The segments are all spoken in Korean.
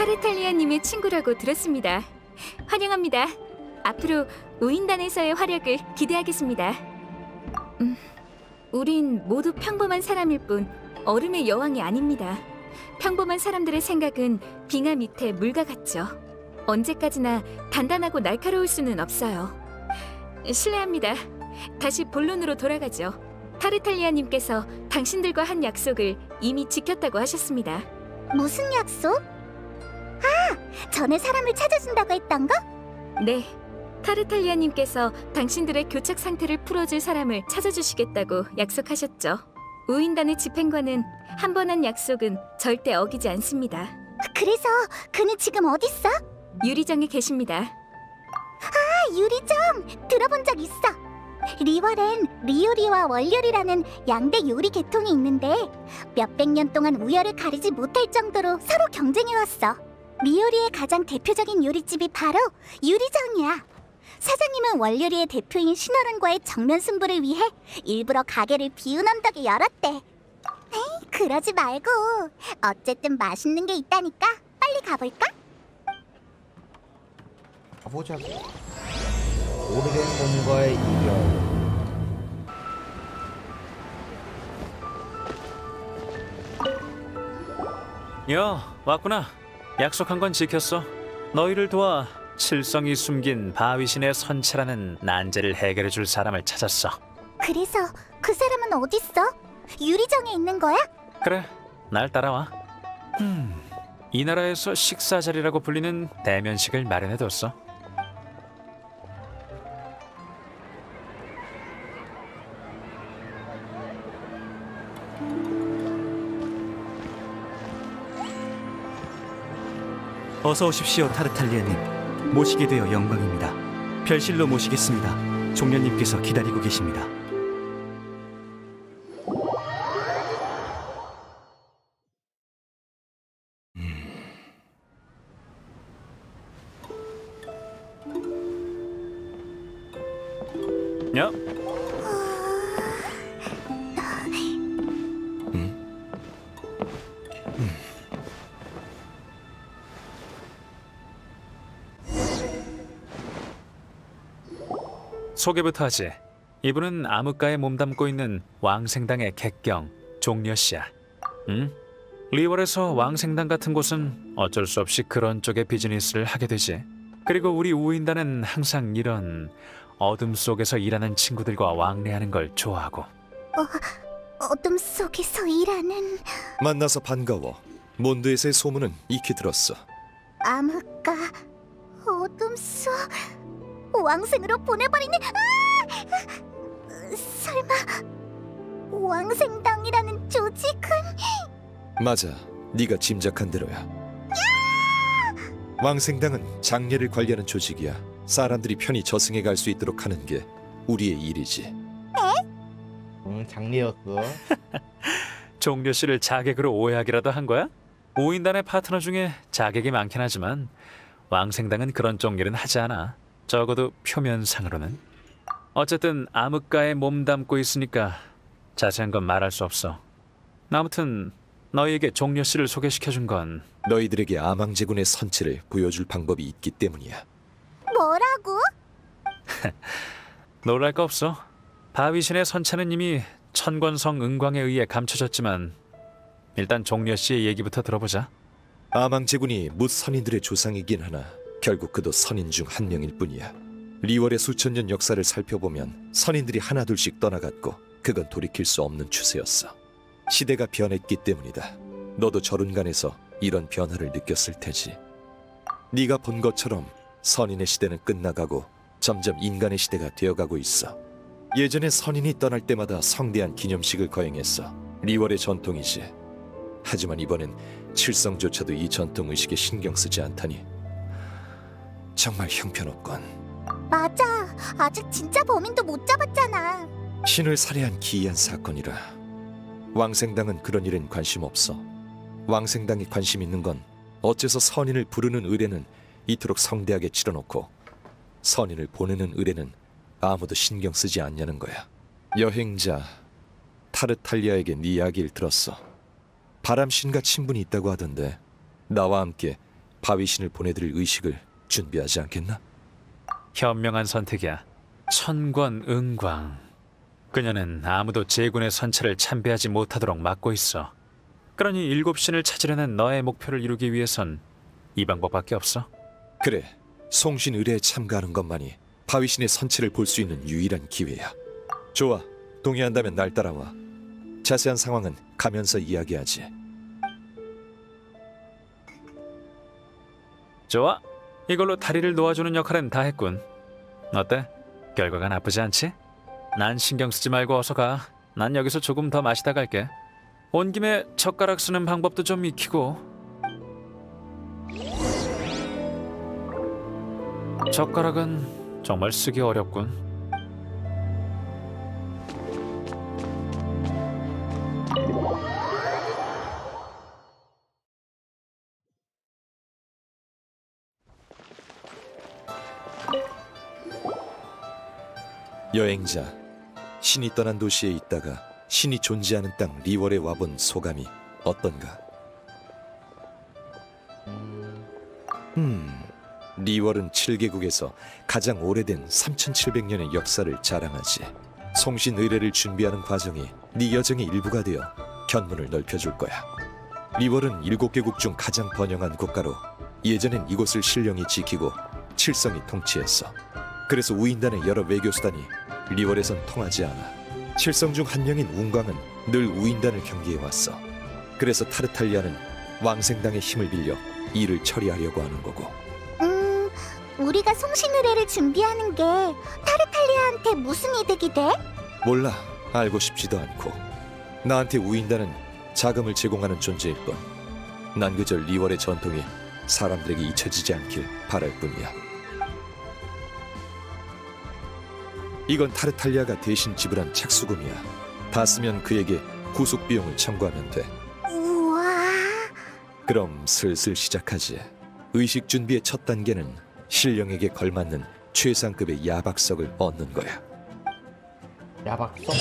타르탈리아님의 친구라고 들었습니다. 환영합니다. 앞으로 우인단에서의 활약을 기대하겠습니다. 우린 모두 평범한 사람일 뿐 얼음의 여왕이 아닙니다. 평범한 사람들의 생각은 빙하 밑에 물과 같죠. 언제까지나 단단하고 날카로울 수는 없어요. 실례합니다. 다시 본론으로 돌아가죠. 타르탈리아님께서 당신들과 한 약속을 이미 지켰다고 하셨습니다. 무슨 약속? 아, 전에 사람을 찾아준다고 했던 거? 네. 타르탈리아님께서 당신들의 교착 상태를 풀어줄 사람을 찾아주시겠다고 약속하셨죠. 우인단의 집행관은 한 번 한 약속은 절대 어기지 않습니다. 그래서 그는 지금 어딨어? 유리정에 계십니다. 아, 유리정! 들어본 적 있어. 리월엔 리오리와 월요리라는 양대 요리 계통이 있는데 몇백 년 동안 우열을 가리지 못할 정도로 서로 경쟁해왔어. 리오리의 가장 대표적인 요리집이 바로 유리정이야. 사장님은 월요리의 대표인 신어른과의 정면 승부를 위해 일부러 가게를 비운 언덕에 열었대. 에이, 그러지 말고 어쨌든 맛있는 게 있다니까 빨리 가볼까? 가보자고. 오래된 몸과의 이별. 야, 왔구나. 약속한 건 지켰어. 너희를 도와 칠성이 숨긴 바위신의 선체라는 난제를 해결해 줄 사람을 찾았어. 그래서 그 사람은 어딨어? 유리정에 있는 거야? 그래, 날 따라와. 이 나라에서 식사 자리라고 불리는 대면식을 마련해뒀어. 어서 오십시오, 타르탈리아님. 모시게 되어 영광입니다. 별실로 모시겠습니다. 종려님께서 기다리고 계십니다. 야. 소개부터 하지. 이분은 암흑가에 몸담고 있는 왕생당의 객경 종려씨야. 리월에서 왕생당 같은 곳은 어쩔 수 없이 그런 쪽의 비즈니스를 하게 되지. 그리고 우리 우인단은 항상 이런 어둠 속에서 일하는 친구들과 왕래하는 걸 좋아하고. 어둠 속에서 일하는... 만나서 반가워. 몬드에서의 소문은 익히 들었어. 암흑가... 어둠 속... 왕생으로 보내버리는... 설마... 왕생당이라는 조직은... 맞아, 네가 짐작한 대로야. 왕생당은 장례를 관리하는 조직이야. 사람들이 편히 저승에 갈 수 있도록 하는 게 우리의 일이지. 응, 장례였어. 종려 씨를 자객으로 오해하기라도 한 거야? 우인단의 파트너 중에 자객이 많긴 하지만 왕생당은 그런 쪽 일은 하지 않아. 적어도 표면상으로는. 어쨌든 암흑가에 몸담고 있으니까 자세한 건 말할 수 없어. 아무튼 너희에게 종려 씨를 소개시켜준 건 너희들에게 아망제군의 선체를 보여줄 방법이 있기 때문이야. 뭐라고? 놀랄 거 없어. 바위신의 선체는 이미 천권성 은광에 의해 감춰졌지만 일단 종려 씨의 얘기부터 들어보자. 아망제군이 뭇 선인들의 조상이긴 하나 결국 그도 선인 중 한 명일 뿐이야. 리월의 수천 년 역사를 살펴보면 선인들이 하나둘씩 떠나갔고 그건 돌이킬 수 없는 추세였어. 시대가 변했기 때문이다. 너도 저룬간에서 이런 변화를 느꼈을 테지. 네가 본 것처럼 선인의 시대는 끝나가고 점점 인간의 시대가 되어가고 있어. 예전에 선인이 떠날 때마다 성대한 기념식을 거행했어. 리월의 전통이지. 하지만 이번엔 칠성조차도 이 전통 의식에 신경 쓰지 않다니 정말 형편없건. 맞아, 아직 진짜 범인도 못 잡았잖아. 신을 살해한 기이한 사건이라. 왕생당은 그런 일엔 관심 없어. 왕생당이 관심 있는 건 어째서 선인을 부르는 의례는 이토록 성대하게 치러놓고 선인을 보내는 의례는 아무도 신경 쓰지 않냐는 거야. 여행자 타르탈리아에게 네 이야기를 들었어. 바람신과 친분이 있다고 하던데 나와 함께 바위신을 보내드릴 의식을 준비하지 않겠나? 현명한 선택이야. 천권응광. 그녀는 아무도 제군의 선체를 참배하지 못하도록 막고 있어. 그러니 일곱 신을 찾으려는 너의 목표를 이루기 위해선 이 방법밖에 없어. 그래, 송신 의뢰에 참가하는 것만이 바위신의 선체를 볼 수 있는 유일한 기회야. 좋아, 동의한다면 날 따라와. 자세한 상황은 가면서 이야기하지. 좋아. 이걸로 다리를 놓아주는 역할은 다 했군. 어때? 결과가 나쁘지 않지? 난 신경 쓰지 말고 어서 가. 난 여기서 조금 더 마시다 갈게. 온 김에 젓가락 쓰는 방법도 좀 익히고. 젓가락은 정말 쓰기 어렵군. 여행자, 신이 떠난 도시에 있다가 신이 존재하는 땅 리월에 와본 소감이 어떤가? 리월은 7개국에서 가장 오래된 3700년의 역사를 자랑하지. 송신 의뢰를 준비하는 과정이 네 여정의 일부가 되어 견문을 넓혀줄 거야. 리월은 7개국 중 가장 번영한 국가로 예전엔 이곳을 신령이 지키고 칠성이 통치했어. 그래서 우인단의 여러 외교수단이 리월에선 통하지 않아. 칠성 중 한 명인 운광은 늘 우인단을 경계해왔어. 그래서 타르탈리아는 왕생당의 힘을 빌려 일을 처리하려고 하는 거고. 우리가 송신 의뢰를 준비하는 게 타르탈리아한테 무슨 이득이 돼? 몰라, 알고 싶지도 않고. 나한테 우인단은 자금을 제공하는 존재일 뿐. 난 그저 리월의 전통이 사람들에게 잊혀지지 않길 바랄 뿐이야. 이건 타르탈리아가 대신 지불한 착수금이야. 다 쓰면 그에게 구속 비용을 청구하면 돼. 우와. 그럼 슬슬 시작하지. 의식 준비의 첫 단계는 신령에게 걸맞는 최상급의 야박석을 얻는 거야. 야박석.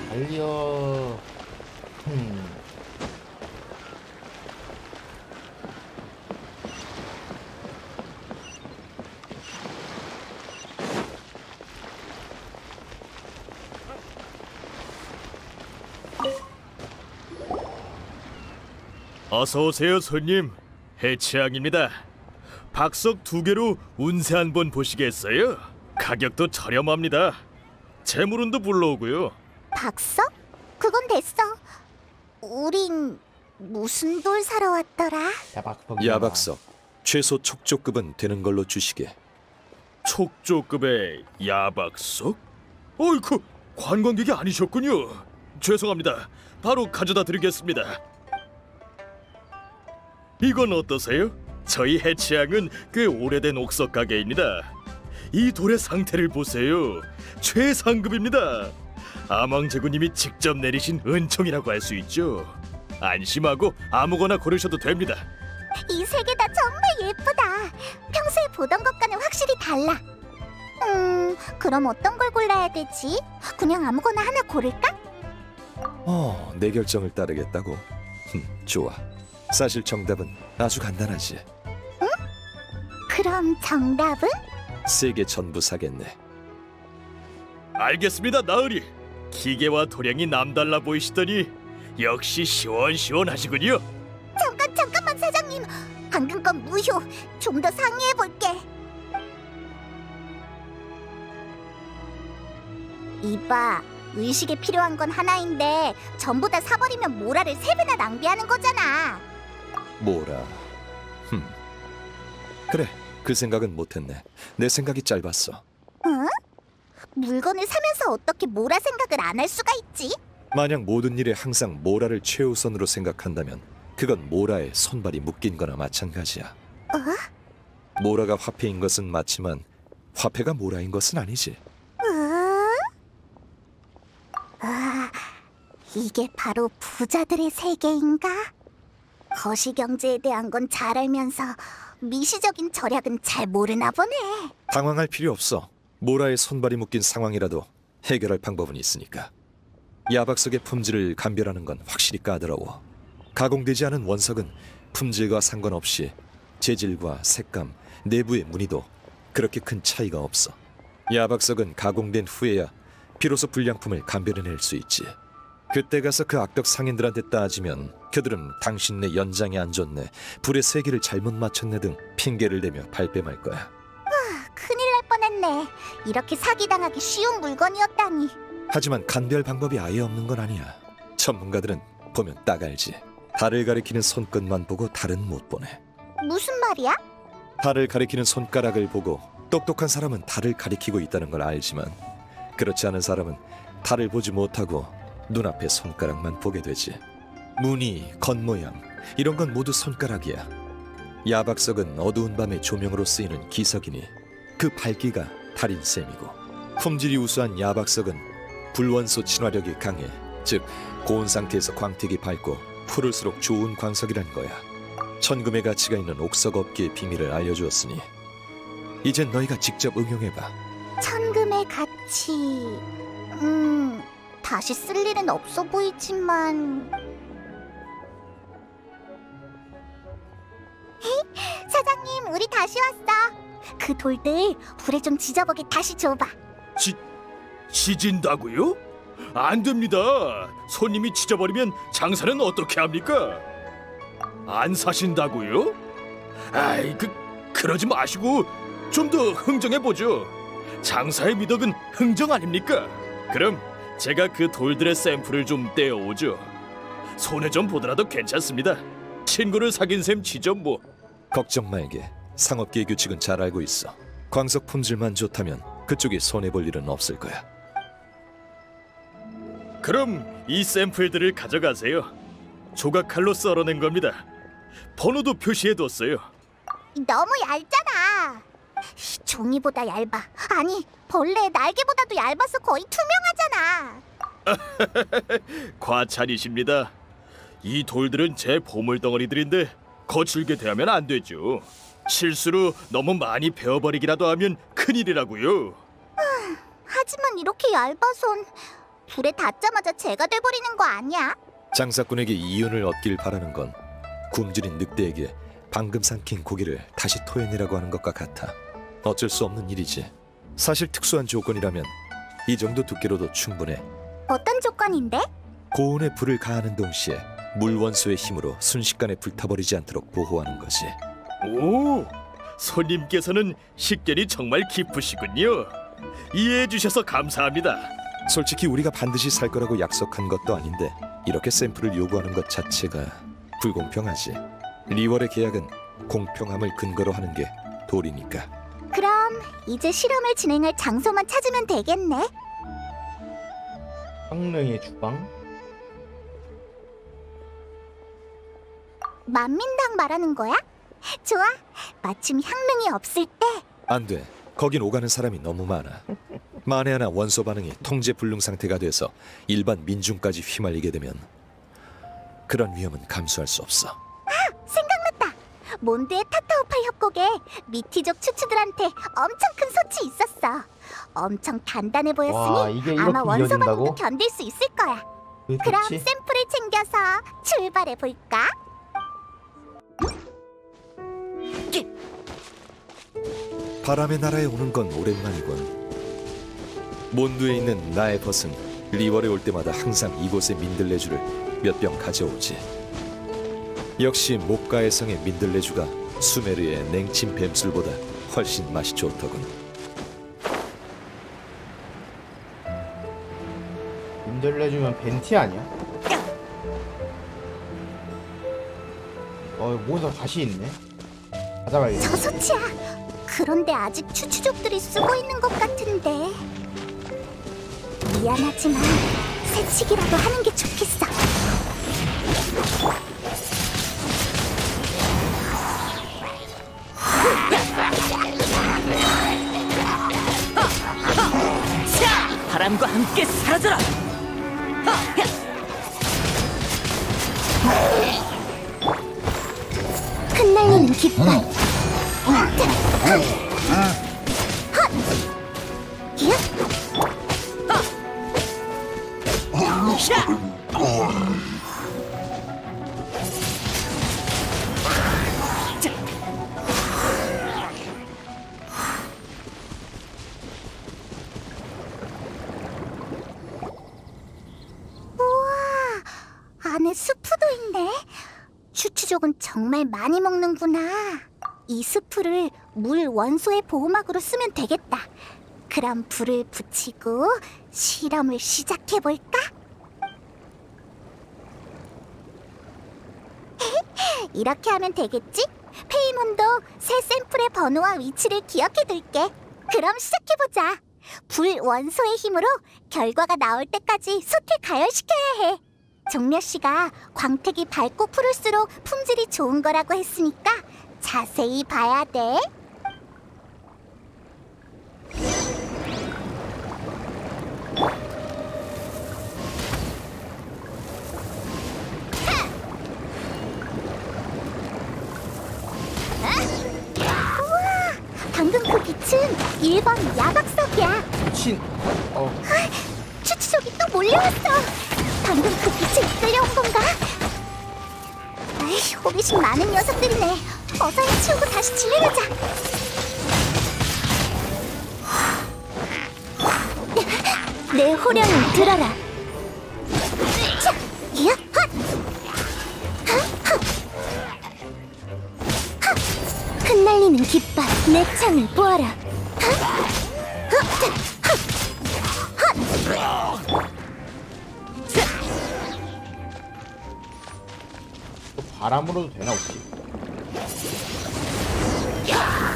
달려. 어서 오세요, 손님. 해치양입니다. 박석 2개로 운세 한번 보시겠어요? 가격도 저렴합니다. 재물운도 불러오고요. 박석? 그건 됐어. 우린 무슨 돌 사러 왔더라? 야박석, 최소 촉조급은 되는 걸로 주시게. 촉조급의 야박석? 어이쿠, 관광객이 아니셨군요. 죄송합니다. 바로 가져다 드리겠습니다. 이건 어떠세요? 저희 해치양은 꽤 오래된 옥석 가게입니다. 이 돌의 상태를 보세요. 최상급입니다. 아망제구님이 직접 내리신 은총이라고 할 수 있죠. 안심하고 아무거나 고르셔도 됩니다. 이 세 개 다 정말 예쁘다. 평소에 보던 것과는 확실히 달라. 그럼 어떤 걸 골라야 되지? 그냥 아무거나 하나 고를까? 내 결정을 따르겠다고? 좋아. 사실 정답은 아주 간단하지. 그럼 정답은? 3개 전부 사겠네. 알겠습니다, 나으리. 기계와 도량이 남달라 보이시더니 역시 시원시원하시군요. 잠깐만 사장님. 방금 건 무효. 좀 더 상의해볼게. 이봐, 의식에 필요한 건 하나인데 전부 다 사버리면 모라를 3배나 낭비하는 거잖아. 뭐라? 그래, 그 생각은 못했네. 내 생각이 짧았어. 응? 물건을 사면서 어떻게 모라 생각을 안 할 수가 있지? 만약 모든 일에 항상 모라를 최우선으로 생각한다면 그건 모라에 손발이 묶인 거나 마찬가지야. 모라가 화폐인 것은 맞지만 화폐가 모라인 것은 아니지. 이게 바로 부자들의 세계인가? 거시경제에 대한 건 잘 알면서 미시적인 절약은 잘 모르나 보네. 당황할 필요 없어. 모라에 손발이 묶인 상황이라도 해결할 방법은 있으니까. 야박석의 품질을 감별하는 건 확실히 까다로워. 가공되지 않은 원석은 품질과 상관없이 재질과 색감, 내부의 무늬도 그렇게 큰 차이가 없어. 야박석은 가공된 후에야 비로소 불량품을 감별해낼 수 있지. 그때 가서 그 악덕 상인들한테 따지면 그들은 당신네 연장이 안 좋네, 불의 세기를 잘못 맞췄네 등 핑계를 대며 발뺌할 거야. 큰일 날 뻔했네. 이렇게 사기당하기 쉬운 물건이었다니. 하지만 감별 방법이 아예 없는 건 아니야. 전문가들은 보면 딱 알지. 달을 가리키는 손끝만 보고 달은 못 보네. 무슨 말이야? 달을 가리키는 손가락을 보고 똑똑한 사람은 달을 가리키고 있다는 걸 알지만, 그렇지 않은 사람은 달을 보지 못하고 눈앞의 손가락만 보게 되지. 무늬, 겉모양 이런 건 모두 손가락이야. 야박석은 어두운 밤의 조명으로 쓰이는 기석이니 그 밝기가 달인 셈이고, 품질이 우수한 야박석은 불원소 친화력이 강해. 즉 고온 상태에서 광택이 밝고 푸를수록 좋은 광석이란 거야. 천금의 가치가 있는 옥석 업계의 비밀을 알려주었으니 이젠 너희가 직접 응용해봐. 천금의 가치... 다시 쓸 일은 없어 보이지만... 사장님, 우리 다시 왔어. 그 돌들 불에 좀 지져보게 다시 줘봐. 지진다고요? 안 됩니다. 손님이 지져버리면 장사는 어떻게 합니까? 안 사신다고요? 아이, 그러지 마시고 좀 더 흥정해보죠. 장사의 미덕은 흥정 아닙니까? 그럼 제가 그 돌들의 샘플을 좀 떼어오죠. 손에 좀 보더라도 괜찮습니다. 친구를 사귄 셈 치죠 뭐. 걱정 말게. 상업계의 규칙은 잘 알고 있어. 광석 품질만 좋다면 그쪽이 손해볼 일은 없을 거야. 그럼 이 샘플들을 가져가세요. 조각칼로 썰어낸 겁니다. 번호도 표시해뒀어요. 너무 얇잖아. 종이보다 얇아. 아니, 벌레의 날개보다도 얇아서 거의 투명하잖아. 과찬이십니다. 이 돌들은 제 보물덩어리들인데 거칠게 대하면 안 되죠. 실수로 너무 많이 베어버리기라도 하면 큰일이라고요. 하지만 이렇게 얇아선 불에 닿자마자 재가 돼버리는 거 아니야? 장사꾼에게 이윤을 얻길 바라는 건 굶주린 늑대에게 방금 삼킨 고기를 다시 토해내라고 하는 것과 같아. 어쩔 수 없는 일이지. 사실 특수한 조건이라면 이 정도 두께로도 충분해. 어떤 조건인데? 고온에 불을 가하는 동시에 물원소의 힘으로 순식간에 불타버리지 않도록 보호하는 거지. 오, 손님께서는 식견이 정말 깊으시군요. 이해해 주셔서 감사합니다. 솔직히 우리가 반드시 살 거라고 약속한 것도 아닌데 이렇게 샘플을 요구하는 것 자체가 불공평하지. 리월의 계약은 공평함을 근거로 하는 게 도리니까. 그럼 이제 실험을 진행할 장소만 찾으면 되겠네. 황릉의 주방? 만민당 말하는 거야? 좋아. 마침 향릉이 없을 때. 안 돼. 거긴 오가는 사람이 너무 많아. 만에 하나 원소 반응이 통제 불능 상태가 돼서 일반 민중까지 휘말리게 되면 그런 위험은 감수할 수 없어. 생각났다. 몬드의 타타오팔 협곡에 미티족 추추들한테 엄청 큰 솥이 있었어. 엄청 단단해 와, 보였으니 이게 이렇게 아마 원소 반응도 이어진다고? 견딜 수 있을 거야. 그럼 그렇지. 샘플을 챙겨서 출발해 볼까? 바람의 나라에 오는 건 오랜만이군. 몬드에 있는 나의 벗은 리월에 올 때마다 항상 이곳의 민들레주를 몇 병 가져오지. 역시 목가의 성의 민들레주가 수메르의 냉친 뱀술보다 훨씬 맛이 좋더군. 민들레주면 벤티 아니야? 몬스터 다시 있네. 가져가야겠다. 저 솥이야. 그런데 아직 추추족들이 쓰고 있는 것 같은데. 미안하지만 새치기라도 하는 게 좋겠어. 바람과 함께 사라져라! 흩날리는 깃발. 쪽은 정말 많이 먹는구나. 이 스프를 물 원소의 보호막으로 쓰면 되겠다. 그럼 불을 붙이고 실험을 시작해볼까? 이렇게 하면 되겠지? 페이몬도 새 샘플의 번호와 위치를 기억해둘게. 그럼 시작해보자. 불 원소의 힘으로 결과가 나올 때까지 솥을 가열시켜야 해. 종려 씨가 광택이 밝고 푸를수록 품질이 좋은 거라고 했으니까 자세히 봐야 돼. 우와, 방금 그 빛은 1번 야박석이야. 미친. 추추족이 또 몰려왔어. 방금 그 빛에 이끌려온 건가? 에이, 호기심 많은 녀석들이네. 어서 해치우고 다시 진행하자. 내 호령을 들어라. 자, 이야, 헛! 흩날리는 깃발, 내 창을 보아라. 또 바람으로도 되나 혹시?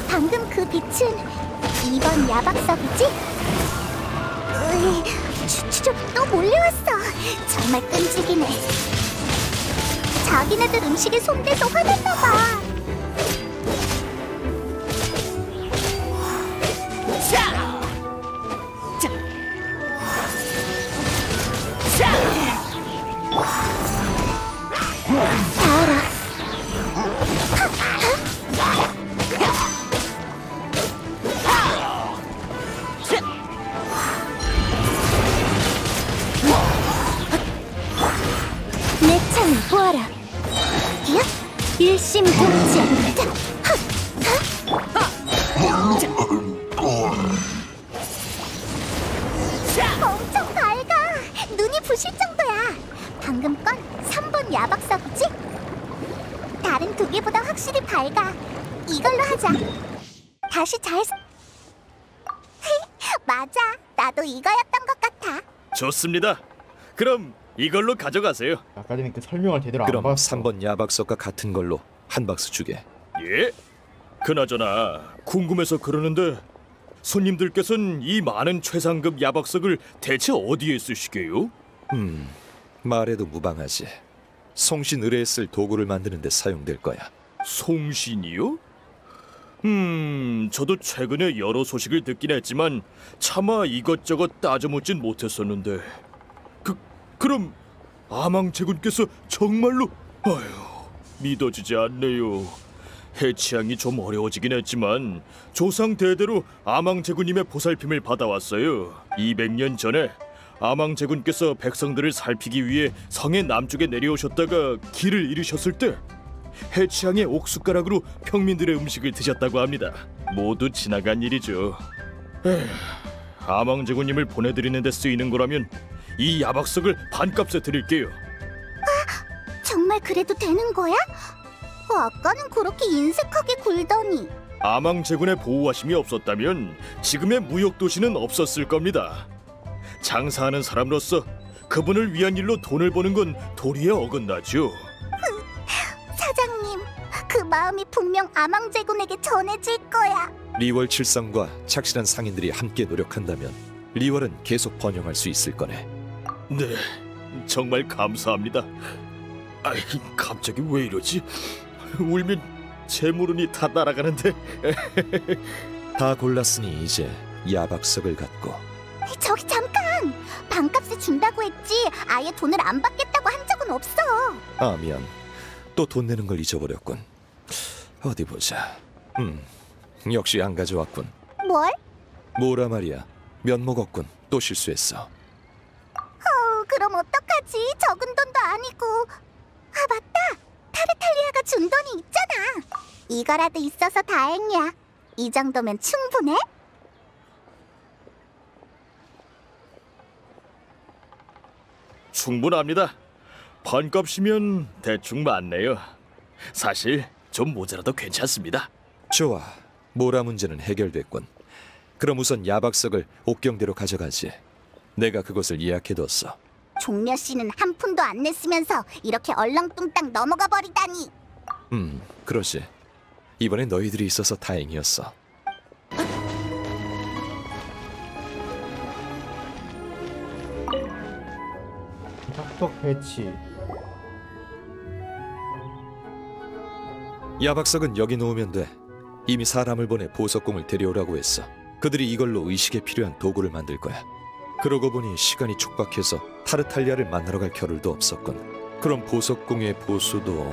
방금 그 빛은 2번 야박석이지? 으이, 추추족이 또 몰려왔어. 정말 끈질기네. 자기네들 음식에 손대서 화냈나봐. 다 알아. 내 창을 보아라. 야, 일심동체. 엄청 밝아. 눈이 부실 정도야. 방금 건 3번 야박석이지? 다른 두 개보다 확실히 밝아. 이걸로 하자. 다시 잘 맞아. 나도 이거였던 것 같아. 좋습니다. 그럼 이걸로 가져가세요. 아까 전에 그 설명을 제대로 안 그럼 봤어. 3번 야박석과 같은 걸로 한 박스 주게. 예? 그나저나 궁금해서 그러는데 손님들께서는 이 많은 최상급 야박석을 대체 어디에 쓰시게요? 말해도 무방하지. 송신 의뢰에 쓸 도구를 만드는 데 사용될 거야. 송신이요? 저도 최근에 여러 소식을 듣긴 했지만 차마 이것저것 따져묻진 못했었는데 그럼 아망제군께서 정말로 아휴 믿어지지 않네요. 해치양이 좀 어려워지긴 했지만 조상 대대로 아망제군님의 보살핌을 받아왔어요. 200년 전에 아망제군께서 백성들을 살피기 위해 성의 남쪽에 내려오셨다가 길을 잃으셨을 때 해치양의 옥숟가락으로 평민들의 음식을 드셨다고 합니다. 모두 지나간 일이죠. 아망제군님을 보내드리는 데 쓰이는 거라면 이 야박석을 반값에 드릴게요. 정말 그래도 되는 거야? 아까는 그렇게 인색하게 굴더니. 아망제군의 보호하심이 없었다면 지금의 무역도시는 없었을 겁니다. 장사하는 사람으로서 그분을 위한 일로 돈을 버는 건 도리에 어긋나죠. 사장님, 그 마음이 분명 아망제군에게 전해질 거야. 리월 칠성과 착실한 상인들이 함께 노력한다면 리월은 계속 번영할 수 있을 거네. 네, 정말 감사합니다. 아이, 갑자기 왜 이러지? 울면 제 물은이 다 날아가는데. 다 골랐으니 이제 야박석을 갖고. 저기 잠깐! 반값에 준다고 했지 아예 돈을 안 받겠다고 한 적은 없어. 아, 미안. 또 돈 내는 걸 잊어버렸군. 어디 보자. 역시 안 가져왔군. 뭘? 뭐라 말이야. 면목 없군. 또 실수했어. 그럼 어떡하지? 적은 돈도 아니고. 아, 맞다! 타르탈리아가 준 돈이 있잖아. 이거라도 있어서 다행이야. 이 정도면 충분해? 충분합니다. 반값이면 대충 맞네요. 사실 좀 모자라도 괜찮습니다. 좋아. 모라 문제는 해결됐군. 그럼 우선 야박석을 옥경대로 가져가지. 내가 그곳을 예약해뒀어. 종려 씨는 한 푼도 안 냈으면서 이렇게 얼렁뚱땅 넘어가 버리다니. 그러지. 이번에 너희들이 있어서 다행이었어. 척척 배치. 야박석은 여기 놓으면 돼. 이미 사람을 보내 보석궁을 데려오라고 했어. 그들이 이걸로 의식에 필요한 도구를 만들 거야. 그러고 보니 시간이 촉박해서 타르탈리아를 만나러 갈 겨를도 없었군. 그럼 보석궁의 보수도...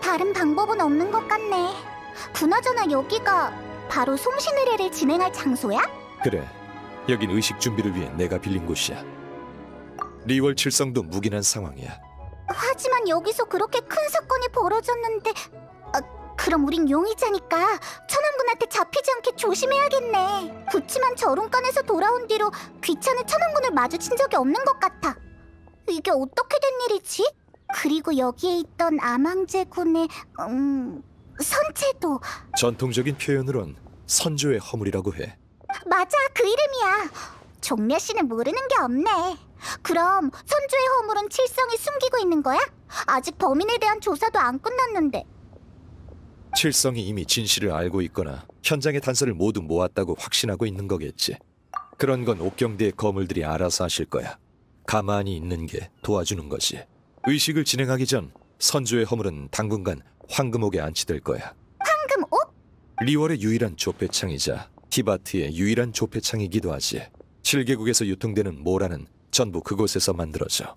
다른 방법은 없는 것 같네. 그나저나 여기가 바로 송신의례를 진행할 장소야? 그래. 여긴 의식 준비를 위해 내가 빌린 곳이야. 리월 칠성도 묵인한 상황이야. 하지만 여기서 그렇게 큰 사건이 벌어졌는데 그럼 우린 용의자니까 천왕군한테 잡히지 않게 조심해야겠네. 그치만 저룬간에서 돌아온 뒤로 귀찮은 천왕군을 마주친 적이 없는 것 같아. 이게 어떻게 된 일이지? 그리고 여기에 있던 아망제군의 선체도 전통적인 표현으론 선조의 허물이라고 해. 맞아, 그 이름이야. 종려 씨는 모르는 게 없네. 그럼 선조의 허물은 칠성이 숨기고 있는 거야? 아직 범인에 대한 조사도 안 끝났는데. 칠성이 이미 진실을 알고 있거나 현장의 단서를 모두 모았다고 확신하고 있는 거겠지. 그런 건 옥경대의 거물들이 알아서 하실 거야. 가만히 있는 게 도와주는 거지. 의식을 진행하기 전 선조의 허물은 당분간 황금옥에 안치될 거야. 황금옥? 리월의 유일한 조폐창이자 티바트의 유일한 조폐창이기도 하지. 7개국에서 유통되는 모라는 전부 그곳에서 만들어져.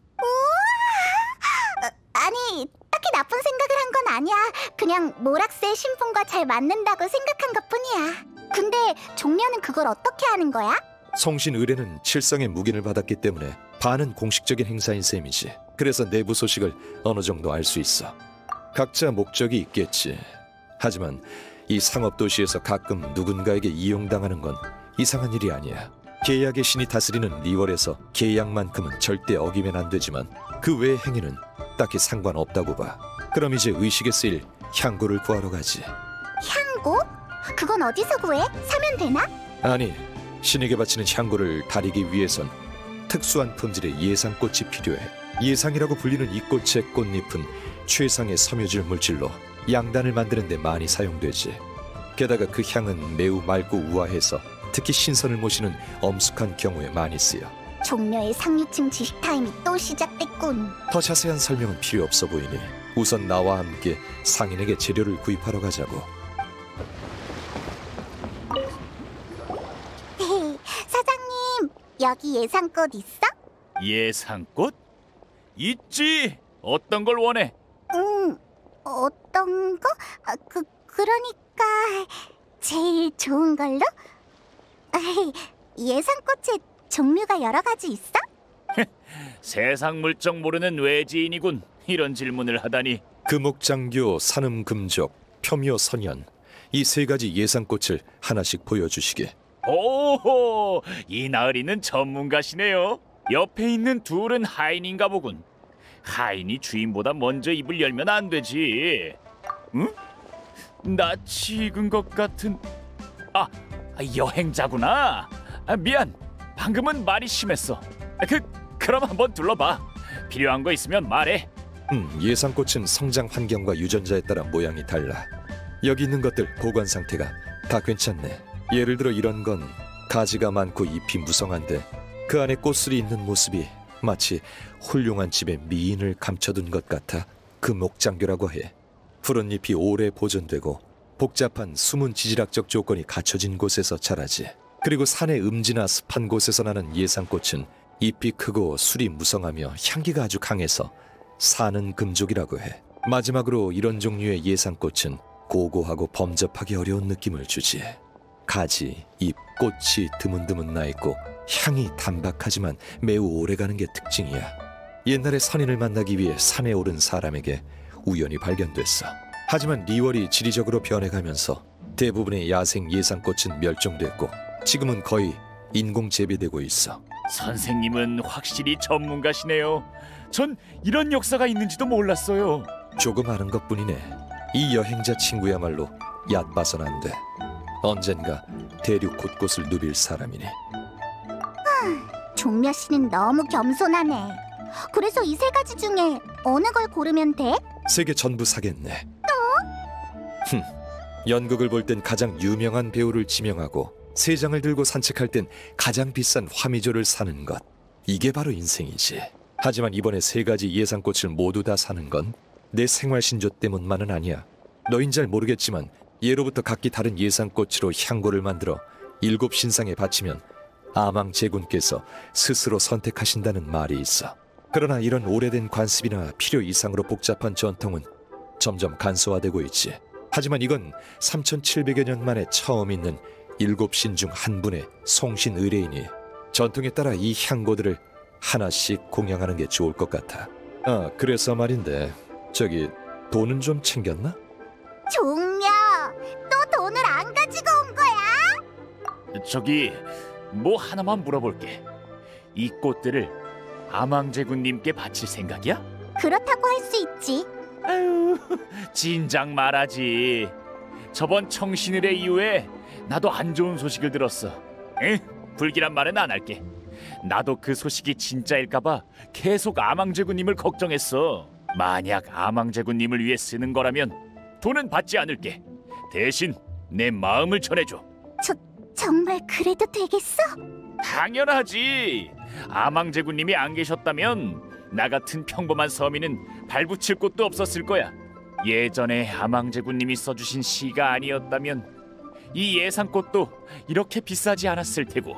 아니, 딱히 나쁜 생각을 한 건 아니야. 그냥 모락스의 신분과 잘 맞는다고 생각한 것뿐이야. 근데 종려는 그걸 어떻게 하는 거야? 송신 의뢰는 칠성의 묵인을 받았기 때문에 반은 공식적인 행사인 셈이지. 그래서 내부 소식을 어느 정도 알 수 있어. 각자 목적이 있겠지. 하지만 이 상업 도시에서 가끔 누군가에게 이용당하는 건 이상한 일이 아니야. 계약의 신이 다스리는 리월에서 계약만큼은 절대 어기면 안 되지만 그 외의 행위는 딱히 상관없다고 봐. 그럼 이제 의식에 쓰일 향고를 구하러 가지. 향고? 그건 어디서 구해? 사면 되나? 아니, 신에게 바치는 향고를 다리기 위해선 특수한 품질의 예상꽃이 필요해. 예상이라고 불리는 이 꽃의 꽃잎은 최상의 섬유질 물질로 양단을 만드는 데 많이 사용되지. 게다가 그 향은 매우 맑고 우아해서 특히 신선을 모시는 엄숙한 경우에 많이 쓰여. 종려의 상류층 지식 타임이 또 시작됐군. 더 자세한 설명은 필요 없어 보이니 우선 나와 함께 상인에게 재료를 구입하러 가자고. 사장님, 여기 예상꽃 있어? 예상꽃? 있지. 어떤 걸 원해? 어떤 거? 그러니까 제일 좋은 걸로? 예상꽃에 종류가 여러 가지 있어? 세상 물정 모르는 외지인이군. 이런 질문을 하다니. 금옥장교, 산음금족, 표묘선연 이 세 가지 예상꽃을 하나씩 보여주시게. 오호, 이 나으리는 전문가시네요. 옆에 있는 둘은 하인인가 보군. 하인이 주인보다 먼저 입을 열면 안 되지. 응? 낯이 익은 것 같은... 여행자구나. 미안, 방금은 말이 심했어. 그럼 한번 둘러봐. 필요한 거 있으면 말해. 예상꽃은 성장 환경과 유전자에 따라 모양이 달라. 여기 있는 것들 보관 상태가 다 괜찮네. 예를 들어 이런 건 가지가 많고 잎이 무성한데 그 안에 꽃술이 있는 모습이 마치 훌륭한 집의 미인을 감춰둔 것 같아 금옥장교라고 해. 푸른 잎이 오래 보존되고 복잡한 숨은 지질학적 조건이 갖춰진 곳에서 자라지. 그리고 산의 음지나 습한 곳에서 나는 예상꽃은 잎이 크고 술이 무성하며 향기가 아주 강해서 사는 금족이라고 해. 마지막으로 이런 종류의 예상꽃은 고고하고 범접하기 어려운 느낌을 주지. 가지, 잎, 꽃이 드문드문 나있고 향이 단박하지만 매우 오래가는 게 특징이야. 옛날에 선인을 만나기 위해 산에 오른 사람에게 우연히 발견됐어. 하지만 리월이 지리적으로 변해가면서 대부분의 야생 예상꽃은 멸종됐고 지금은 거의 인공 재배되고 있어. 선생님은 확실히 전문가시네요. 전 이런 역사가 있는지도 몰랐어요. 조금 아는 것뿐이네. 이 여행자 친구야말로 얕봐선 안 돼. 언젠가 대륙 곳곳을 누빌 사람이니. 종려 씨는 너무 겸손하네. 그래서 이 세 가지 중에 어느 걸 고르면 돼? 세 개 전부 사겠네. 연극을 볼 땐 가장 유명한 배우를 지명하고 세 장을 들고 산책할 땐 가장 비싼 화미조를 사는 것. 이게 바로 인생이지. 하지만 이번에 세 가지 예상꽃을 모두 다 사는 건 내 생활 신조 때문만은 아니야. 너흰 잘 모르겠지만 예로부터 각기 다른 예상꽃으로 향고를 만들어 7 신상에 바치면 아망 제군께서 스스로 선택하신다는 말이 있어. 그러나 이런 오래된 관습이나 필요 이상으로 복잡한 전통은 점점 간소화되고 있지. 하지만 이건 3700여 년 만에 처음 있는 7신 중 한 분의 송신 의뢰이니 전통에 따라 이 향고들을 하나씩 공양하는 게 좋을 것 같아. 아, 그래서 말인데 저기 돈은 좀 챙겼나? 종려, 또 돈을 안 가지고 온 거야? 저기 뭐 하나만 물어볼게. 이 꽃들을 아망제군님께 바칠 생각이야? 그렇다고 할 수 있지. 아유, 진작 말하지. 저번 청신의례 이후에 나도 안 좋은 소식을 들었어. 불길한 말은 안 할게. 나도 그 소식이 진짜일까봐 계속 아망제군님을 걱정했어. 만약 아망제군님을 위해 쓰는 거라면 돈은 받지 않을게. 대신 내 마음을 전해줘. 정말 그래도 되겠어? 당연하지. 아망제군님이 안 계셨다면 나 같은 평범한 서민은 발붙일 곳도 없었을 거야. 예전에 아망제군님이 써주신 시가 아니었다면 이 예상꽃도 이렇게 비싸지 않았을 테고.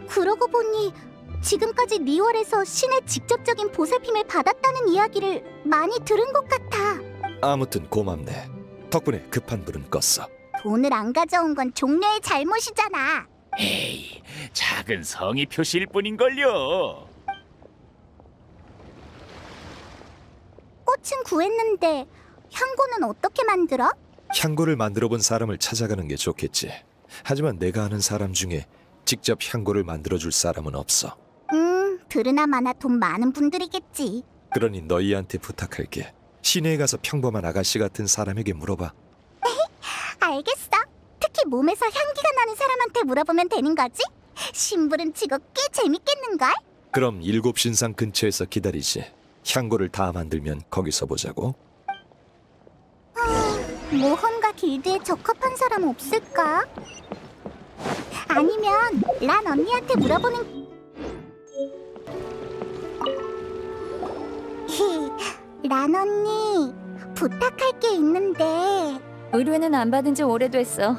그러고 보니 지금까지 리월에서 신의 직접적인 보살핌을 받았다는 이야기를 많이 들은 것 같아. 아무튼 고맙네. 덕분에 급한 불은 껐어. 돈을 안 가져온 건 종려의 잘못이잖아. 에이, 작은 성의 표시일 뿐인걸요. 꽃은 구했는데 향고는 어떻게 만들어? 향고를 만들어 본 사람을 찾아가는 게 좋겠지. 하지만 내가 아는 사람 중에 직접 향고를 만들어줄 사람은 없어. 들으나 마나 돈 많은 분들이겠지. 그러니 너희한테 부탁할게. 시내에 가서 평범한 아가씨 같은 사람에게 물어봐. 알겠어. 특히 몸에서 향기가 나는 사람한테 물어보면 되는 거지? 심부름 치고 꽤 재밌겠는걸? 그럼 7 신상 근처에서 기다리지. 향고를 다 만들면 거기서 보자고. 모험가 길드에 적합한 사람 없을까? 아니면 란 언니한테 물어보는... 란 언니, 부탁할 게 있는데... 의뢰는 안 받은 지 오래됐어.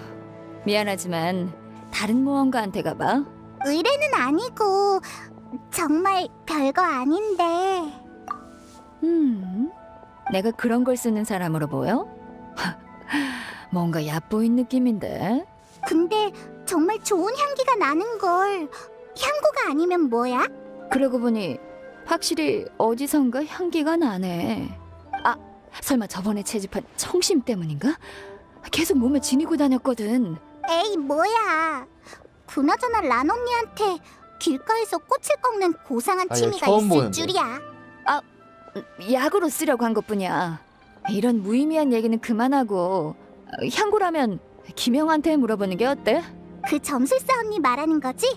미안하지만 다른 모험가한테 가봐. 의뢰는 아니고 정말 별거 아닌데... 내가 그런 걸 쓰는 사람으로 보여? 뭔가 얕보인 느낌인데. 근데 정말 좋은 향기가 나는 걸. 향고가 아니면 뭐야? 그러고 보니 확실히 어디선가 향기가 나네. 아, 설마 저번에 채집한 청심 때문인가? 계속 몸에 지니고 다녔거든. 에이, 뭐야. 그나저나 란 언니한테 길가에서 꽃을 꺾는 고상한 얘 취미가 처음 있을 보는데. 줄이야. 약으로 쓰려고 한 것뿐이야. 이런 무의미한 얘기는 그만하고 향고라면 김영한테 물어보는 게 어때? 그 점술사 언니 말하는 거지?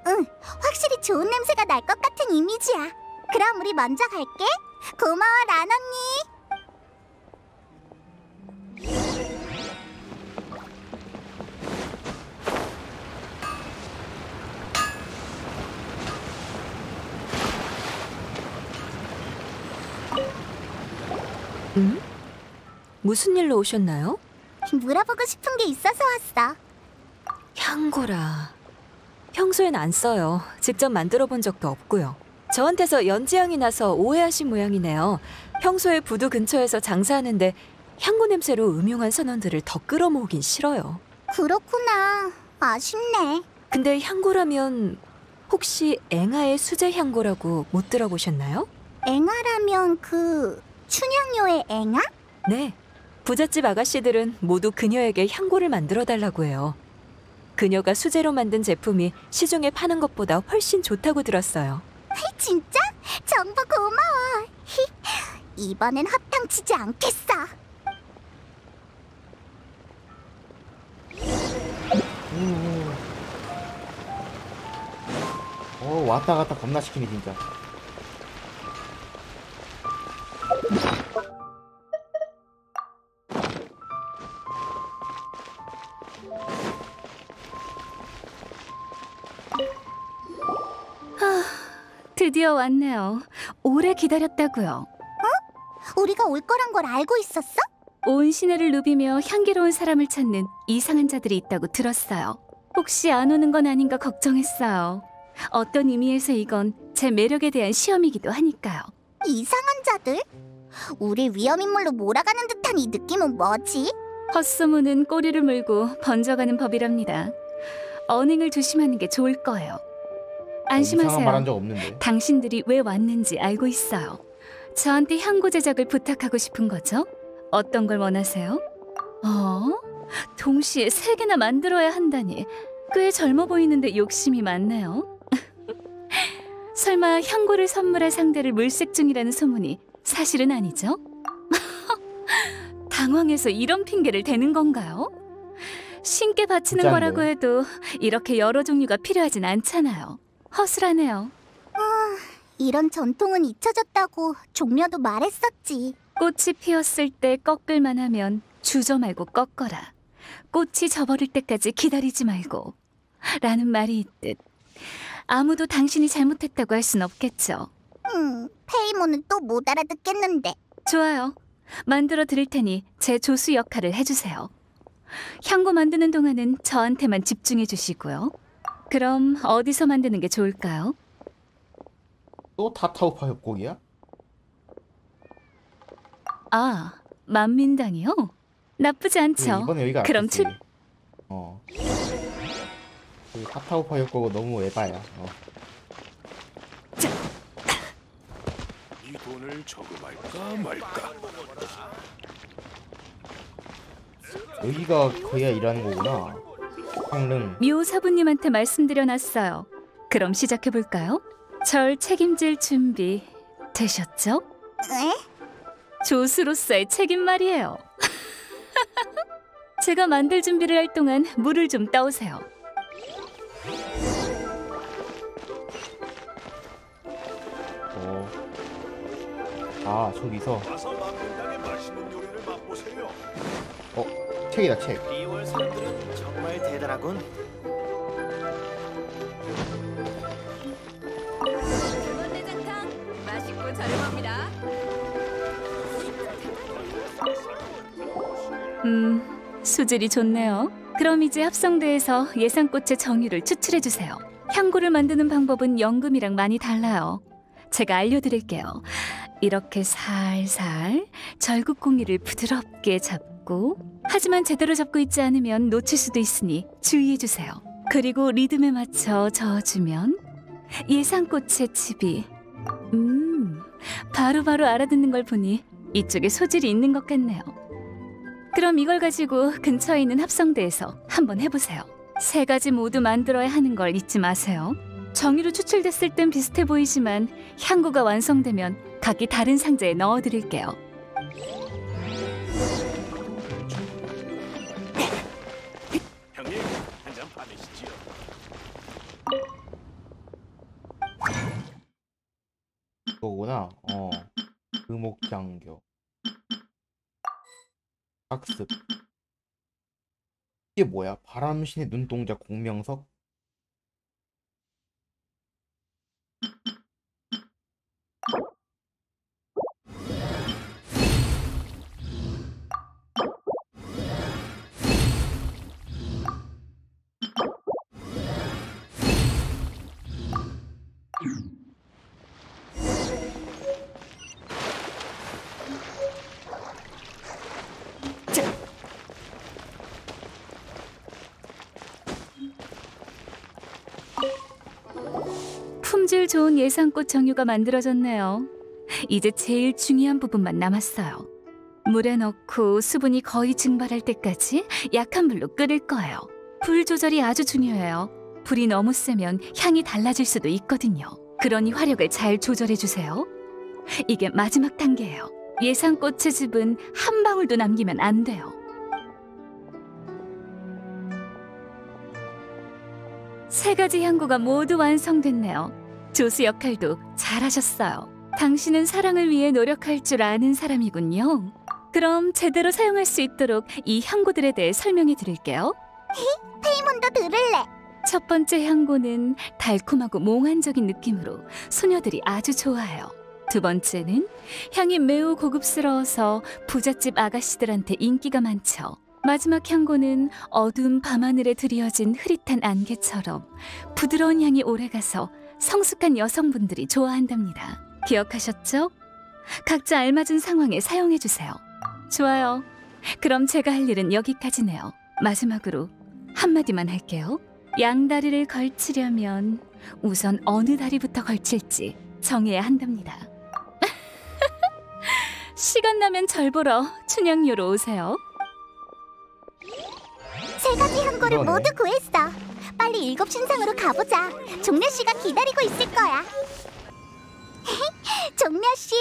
응, 확실히 좋은 냄새가 날 것 같은 이미지야. 그럼 우리 먼저 갈게. 고마워, 란 언니. 무슨 일로 오셨나요? 물어보고 싶은 게 있어서 왔어. 향고라. 평소엔 안 써요. 직접 만들어 본 적도 없고요. 저한테서 연지향이 나서 오해하신 모양이네요. 평소에 부두 근처에서 장사하는데 향고 냄새로 음흉한 선원들을 더 끌어모으긴 싫어요. 그렇구나. 아쉽네. 근데 향고라면 혹시 앵아의 수제 향고라고 못 들어보셨나요? 앵아라면 그 춘향요의 앵아? 네. 부잣집 아가씨들은 모두 그녀에게 향고를 만들어 달라고 해요. 그녀가 수제로 만든 제품이 시중에 파는 것보다 훨씬 좋다고 들었어요. 진짜? 정보 고마워. 이번엔 허탕치지 않겠어. 왔다 갔다 겁나 시키네 진짜. 드디어 왔네요. 오래 기다렸다고요. 우리가 올 거란 걸 알고 있었어? 온 시내를 누비며 향기로운 사람을 찾는 이상한 자들이 있다고 들었어요. 혹시 안 오는 건 아닌가 걱정했어요. 어떤 의미에서 이건 제 매력에 대한 시험이기도 하니까요. 이상한 자들? 우리 위험인물로 몰아가는 듯한 이 느낌은 뭐지? 헛소문은 꼬리를 물고 번져가는 법이랍니다. 언행을 조심하는 게 좋을 거예요. 이상한 말 한 안심하세요. 적 없는데. 당신들이 왜 왔는지 알고 있어요. 저한테 향고 제작을 부탁하고 싶은 거죠? 어떤 걸 원하세요? 동시에 3개나 만들어야 한다니. 꽤 젊어 보이는데 욕심이 많네요. 설마 향고를 선물할 상대를 물색 중이라는 소문이 사실은 아니죠? 당황해서 이런 핑계를 대는 건가요? 신께 바치는 진짠데. 거라고 해도 이렇게 여러 종류가 필요하진 않잖아요. 허술하네요. 이런 전통은 잊혀졌다고 종려도 말했었지. 꽃이 피었을 때 꺾을만 하면 주저 말고 꺾어라. 꽃이 져버릴 때까지 기다리지 말고. 라는 말이 있듯 아무도 당신이 잘못했다고 할 순 없겠죠. 페이몬은 또 못 알아듣겠는데. 좋아요. 만들어 드릴 테니 제 조수 역할을 해주세요. 향고 만드는 동안은 저한테만 집중해 주시고요. 그럼 어디서 만드는 게 좋을까요? 또 타타우파 협곡이야? 아, 만민당이요? 나쁘지 않죠. 이번에 여기가 그럼 낫겠지. 그 타타우파 협곡은 너무 에바야. 이 돈을 저금할까 말까. 여기가 거기가 일하는 거구나. 황릉. 묘사부님한테 말씀드려놨어요. 그럼 시작해볼까요? 절 책임질 준비 되셨죠? 에? 조수로서의 책임 말이에요. 제가 만들 준비를 할 동안 물을 좀 떠오세요. 저기서. 와서 만민당의 맛있는 요리를 맛보세요. 책이다 책. 리월 사람들은 정말 대단하군. 내장탕 맛있고 저렴합니다. 수질이 좋네요. 그럼 이제 합성대에서 예상꽃의 정의를 추출해주세요. 향고를 만드는 방법은 연금이랑 많이 달라요. 제가 알려드릴게요. 이렇게 살살 절구콩이를 부드럽게 잡고, 하지만 제대로 잡고 있지 않으면 놓칠 수도 있으니 주의해주세요. 그리고 리듬에 맞춰 저어주면 예상꽃의 칩이 바로바로 알아듣는 걸 보니 이쪽에 소질이 있는 것 같네요. 그럼 이걸 가지고 근처에 있는 합성대에서 한번 해보세요. 3가지 모두 만들어야 하는 걸 잊지 마세요. 정의로 추출됐을 땐 비슷해 보이지만 향고가 완성되면 각기 다른 상자에 넣어드릴게요. 형님, 한잔 받으시지요. 거구나. 금옥장교. 학습. 이게 뭐야? 바람신의 눈동자 공명석? 품질 좋은 예상꽃 정유가 만들어졌네요. 이제 제일 중요한 부분만 남았어요. 물에 넣고 수분이 거의 증발할 때까지 약한 불로 끓일 거예요. 불 조절이 아주 중요해요. 불이 너무 세면 향이 달라질 수도 있거든요. 그러니 화력을 잘 조절해 주세요. 이게 마지막 단계예요. 예상 꽃의 즙은 한 방울도 남기면 안 돼요. 세 가지 향고가 모두 완성됐네요. 조수 역할도 잘하셨어요. 당신은 사랑을 위해 노력할 줄 아는 사람이군요. 그럼 제대로 사용할 수 있도록 이 향고들에 대해 설명해 드릴게요. 페이몬도 들을래. 첫 번째 향고는 달콤하고 몽환적인 느낌으로 소녀들이 아주 좋아해요. 두 번째는 향이 매우 고급스러워서 부잣집 아가씨들한테 인기가 많죠. 마지막 향고는 어두운 밤하늘에 드리워진 흐릿한 안개처럼 부드러운 향이 오래가서 성숙한 여성분들이 좋아한답니다. 기억하셨죠? 각자 알맞은 상황에 사용해주세요. 좋아요. 그럼 제가 할 일은 여기까지네요. 마지막으로 한마디만 할게요. 양다리를 걸치려면 우선 어느 다리부터 걸칠지 정해야 한답니다. 시간 나면 절 보러 춘향요로 오세요. 세 가지 향고를 그러네. 모두 구했어. 빨리 일곱 신상으로 가보자. 종려 씨가 기다리고 있을 거야. 종려 씨,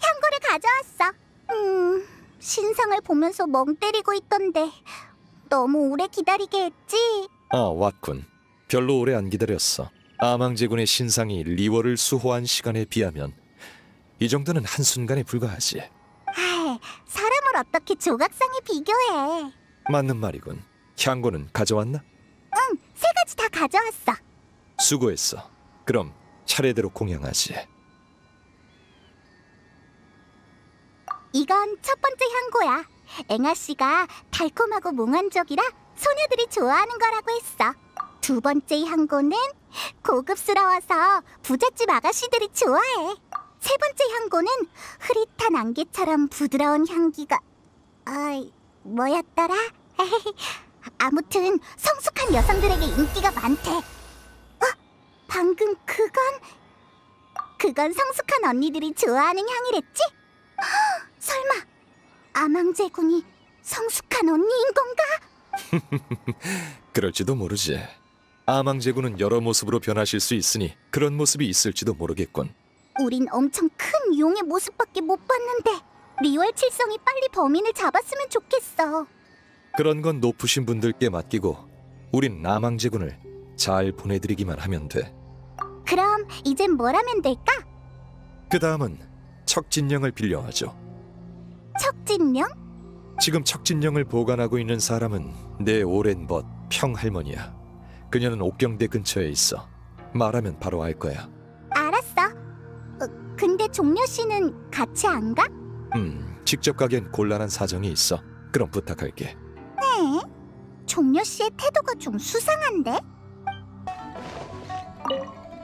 향고를 가져왔어. 신상을 보면서 멍 때리고 있던데 너무 오래 기다리게 했지? 왔군. 별로 오래 안 기다렸어. 아망제군의 신상이 리월을 수호한 시간에 비하면 이 정도는 한순간에 불과하지. 아이, 사람을 어떻게 조각상에 비교해. 맞는 말이군. 향고는 가져왔나? 응, 세 가지 다 가져왔어. 수고했어. 그럼 차례대로 공양하지. 이건 첫 번째 향고야. 앵아 씨가 달콤하고 몽환적이라 소녀들이 좋아하는 거라고 했어. 두 번째 향고는 고급스러워서 부잣집 아가씨들이 좋아해. 세 번째 향고는 흐릿한 안개처럼 부드러운 향기가... 뭐였더라? 아무튼 성숙한 여성들에게 인기가 많대. 방금 그건 성숙한 언니들이 좋아하는 향이랬지? 설마 아망제군이 성숙한 언니인 건가? 그럴지도 모르지. 아망제군은 여러 모습으로 변하실 수 있으니 그런 모습이 있을지도 모르겠군. 우린 엄청 큰 용의 모습밖에 못 봤는데 리월 칠성이 빨리 범인을 잡았으면 좋겠어. 그런 건 높으신 분들께 맡기고 우린 아망제군을 잘 보내드리기만 하면 돼. 그럼 이젠 뭘 하면 될까? 그 다음은 척진령을 빌려하죠. 척진령? 지금 척진령을 보관하고 있는 사람은 내 오랜 벗 평할머니야. 그녀는 옥경대 근처에 있어. 말하면 바로 알 거야. 알았어. 근데 종려 씨는 같이 안 가? 직접 가기엔 곤란한 사정이 있어. 그럼 부탁할게. 네. 종려 씨의 태도가 좀 수상한데?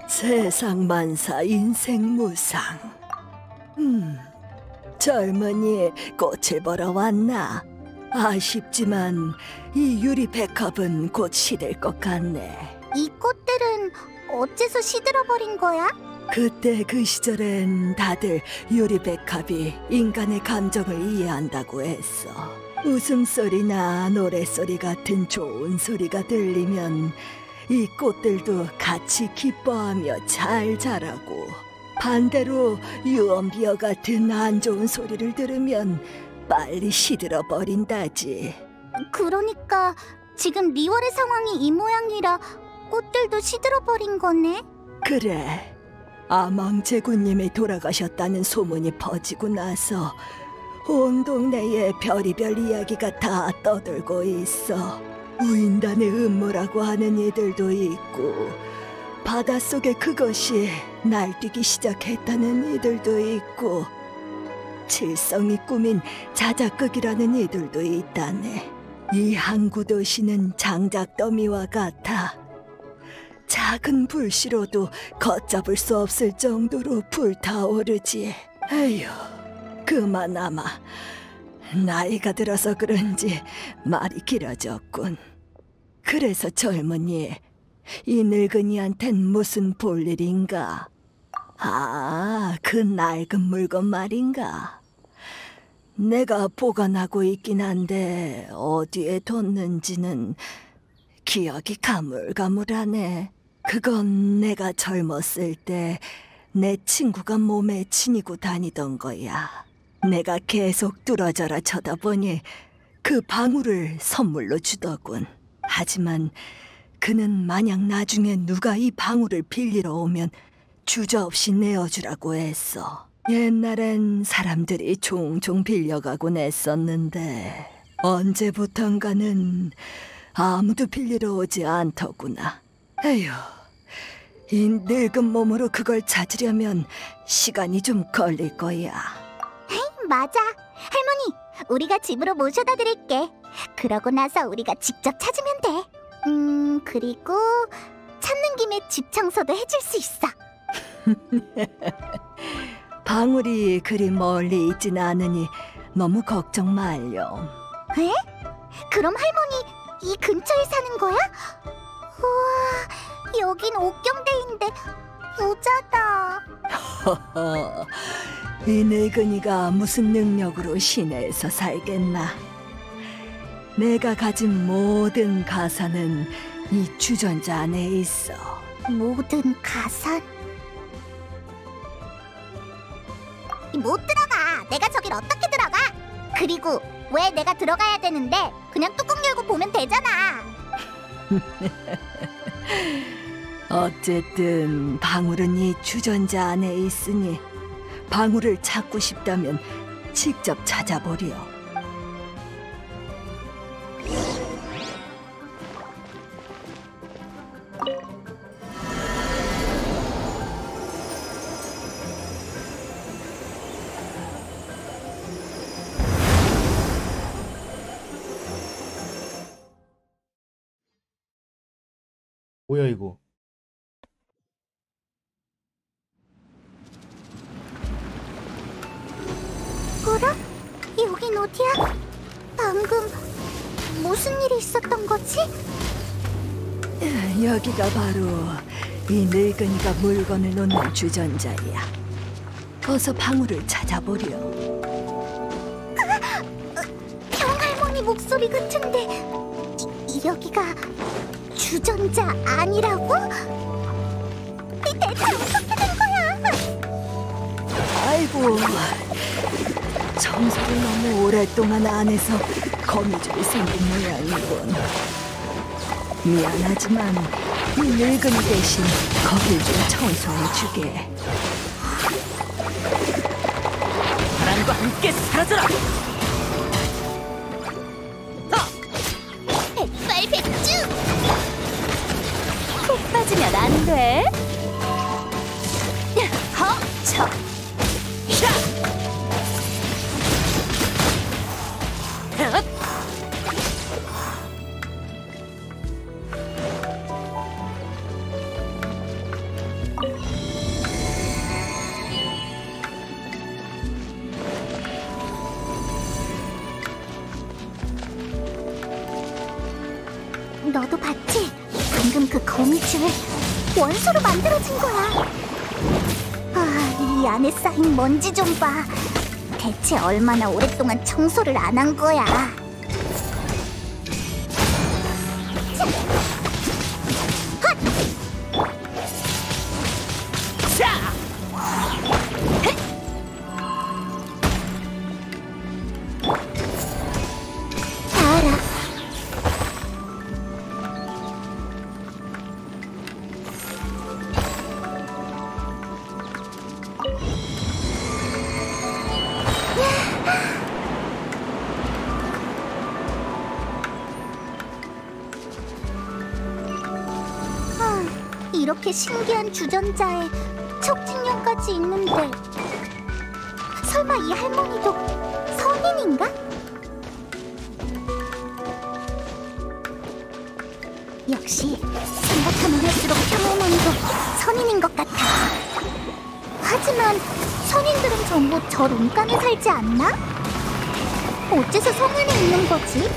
세상 만사 인생 무상. 젊은이 꽃을 보러 왔나? 아쉽지만 이 유리 백합은 곧 시들 것 같네. 이 꽃들은 어째서 시들어버린 거야? 그때 그 시절엔 다들 유리 백합이 인간의 감정을 이해한다고 했어. 웃음소리나 노랫소리 같은 좋은 소리가 들리면 이 꽃들도 같이 기뻐하며 잘 자라고, 반대로 유언비어 같은 안 좋은 소리를 들으면 빨리 시들어 버린다지. 그러니까 지금 리월의 상황이 이 모양이라 꽃들도 시들어버린 거네? 그래. 아망제군님이 돌아가셨다는 소문이 퍼지고 나서 온 동네에 별의별 이야기가 다 떠돌고 있어. 우인단의 음모라고 하는 이들도 있고, 바닷속에 그것이 날뛰기 시작했다는 이들도 있고, 칠성이 꾸민 자작극이라는 이들도 있다네. 이 항구 도시는 장작 더미와 같아 작은 불씨로도 걷잡을 수 없을 정도로 불타오르지. 에휴, 그만아마 나이가 들어서 그런지 말이 길어졌군. 그래서 젊은이, 이 늙은이한텐 무슨 볼일인가? 그 낡은 물건 말인가? 내가 보관하고 있긴 한데 어디에 뒀는지는 기억이 가물가물하네. 그건 내가 젊었을 때 내 친구가 몸에 지니고 다니던 거야. 내가 계속 뚫어져라 쳐다보니 그 방울을 선물로 주더군. 하지만 그는 만약 나중에 누가 이 방울을 빌리러 오면 주저없이 내어주라고 했어. 옛날엔 사람들이 종종 빌려가곤 했었는데 언제부턴가는 아무도 빌리러 오지 않더구나. 에휴, 이 늙은 몸으로 그걸 찾으려면 시간이 좀 걸릴 거야. 맞아. 할머니, 우리가 집으로 모셔다 드릴게. 그러고 나서 우리가 직접 찾으면 돼. 그리고 찾는 김에 집 청소도 해줄 수 있어. 방울이 그리 멀리 있진 않으니 너무 걱정 말렴. 에? 그럼 할머니 이 근처에 사는 거야? 우와, 여긴 옥경대인데 부자다. 이 늙은이가 무슨 능력으로 시내에서 살겠나. 내가 가진 모든 가산은 이 주전자 안에 있어. 모든 가산? 못 들어가. 내가 저길 어떻게 들어가? 그리고 왜 내가 들어가야 되는데 그냥 뚜껑 열고 보면 되잖아. 어쨌든 방울은 이 주전자 안에 있으니 방울을 찾고 싶다면 직접 찾아보렴. 뭐야 이거? 뭐라? 여긴 어디야? 방금 무슨 일이 있었던 거지? 여기가 바로 이 늙은이가 물건을 놓는 주전자야. 어서 방울을 찾아보렴. 병할머니 목소리 같은데 여기가 주전자 아니라고? 대체 어떻게 된 거야? 아이고, 청소를 너무 오랫동안 안 해서 거미줄이 생긴 모양이군. 미안하지만 이 늙은이 대신 거길 좀 청소해주게. 바람과 함께 사라져라! 백발백중! 푹 빠지면 안 돼. 허! 너도 봤지? 방금 그 거미줄 원소로 만들어진 거야. 아, 이 안에 쌓인 먼지 좀 봐. 대체 얼마나 오랫동안 청소를 안 한 거야. 이렇게 신기한 주전자에 척진령까지 있는데 설마 이 할머니도 선인인가? 역시 생각하면 할수록 평할머니도 선인인 것 같아. 하지만 선인들은 전부 저 론간에 살지 않나? 어째서 성 안에 있는 거지?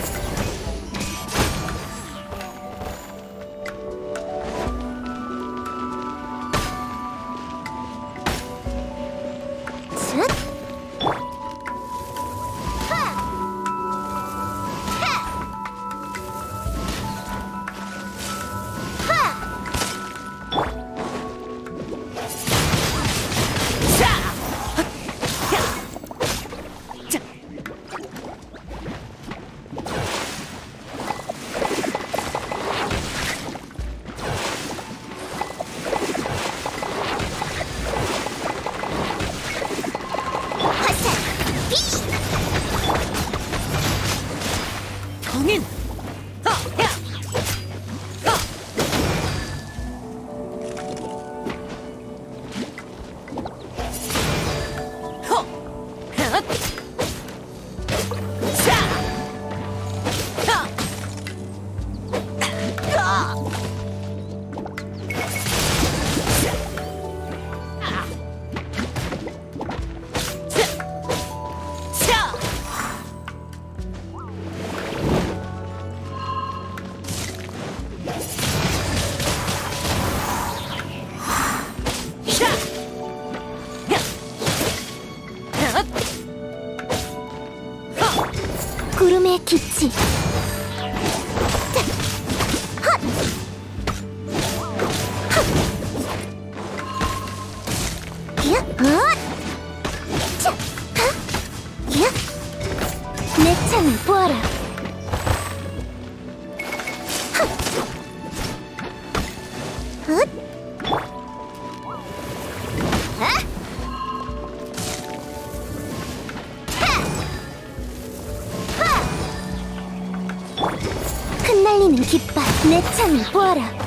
흩날리는 깃발 내 창을 보아라.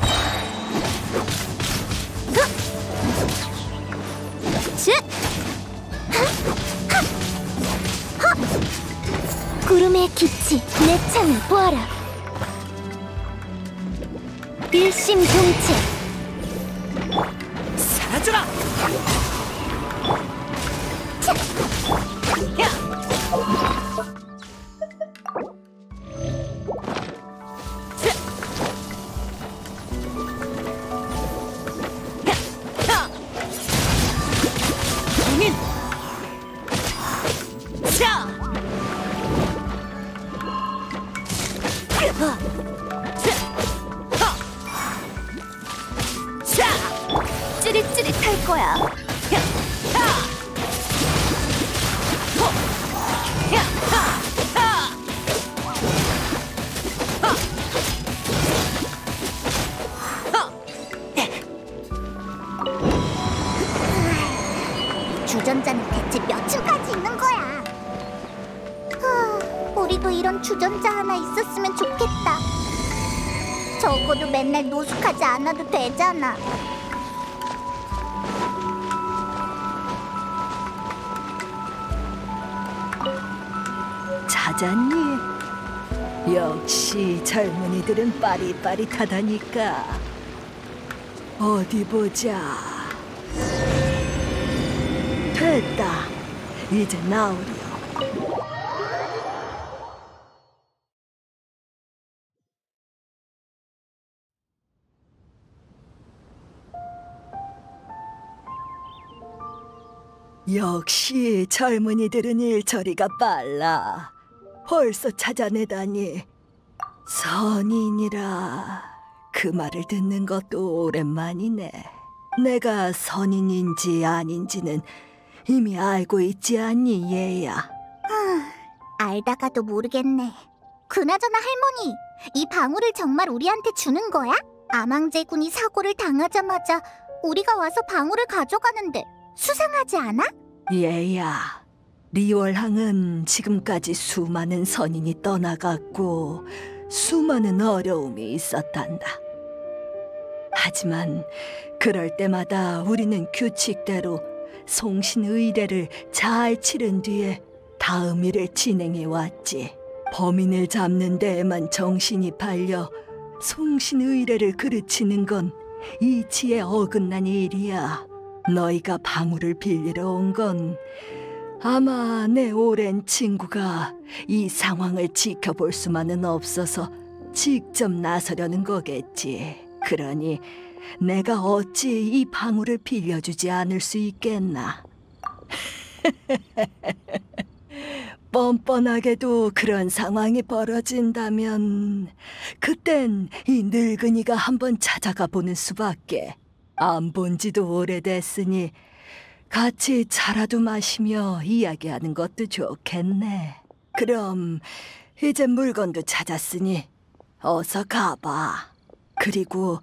구름의 빛이 내 창을 보아라. 일심동체 사라져라! 찌릿찌릿할 거야. 주전자는 대체 몇 층까지 있는 거야? 우리도 이런 주전자 하나 있었으면 좋겠다. 적어도 맨날 노숙하지 않아도 되잖아. 찾았니? 역시 젊은이들은 빠릿빠릿하다니까. 어디 보자. 됐다. 이제 나오렴. 역시 젊은이들은 일처리가 빨라. 벌써 찾아내다니. 선인이라 그 말을 듣는 것도 오랜만이네. 내가 선인인지 아닌지는 이미 알고 있지 않니, 얘야? 알다가도 모르겠네. 그나저나 할머니, 이 방울을 정말 우리한테 주는 거야? 아망제군이 사고를 당하자마자 우리가 와서 방울을 가져가는데 수상하지 않아? 얘야, 리월항은 지금까지 수많은 선인이 떠나갔고 수많은 어려움이 있었단다. 하지만 그럴 때마다 우리는 규칙대로 송신의례를 잘 치른 뒤에 다음 일을 진행해 왔지. 범인을 잡는 데에만 정신이 팔려 송신의례를 그르치는 건 이치에 어긋난 일이야. 너희가 방울을 빌리러 온 건 아마 내 오랜 친구가 이 상황을 지켜볼 수만은 없어서 직접 나서려는 거겠지. 그러니 내가 어찌 이 방울을 빌려주지 않을 수 있겠나. 뻔뻔하게도 그런 상황이 벌어진다면 그땐 이 늙은이가 한번 찾아가 보는 수밖에. 안 본 지도 오래됐으니 같이 차라도 마시며 이야기하는 것도 좋겠네. 그럼 이제 물건도 찾았으니 어서 가봐. 그리고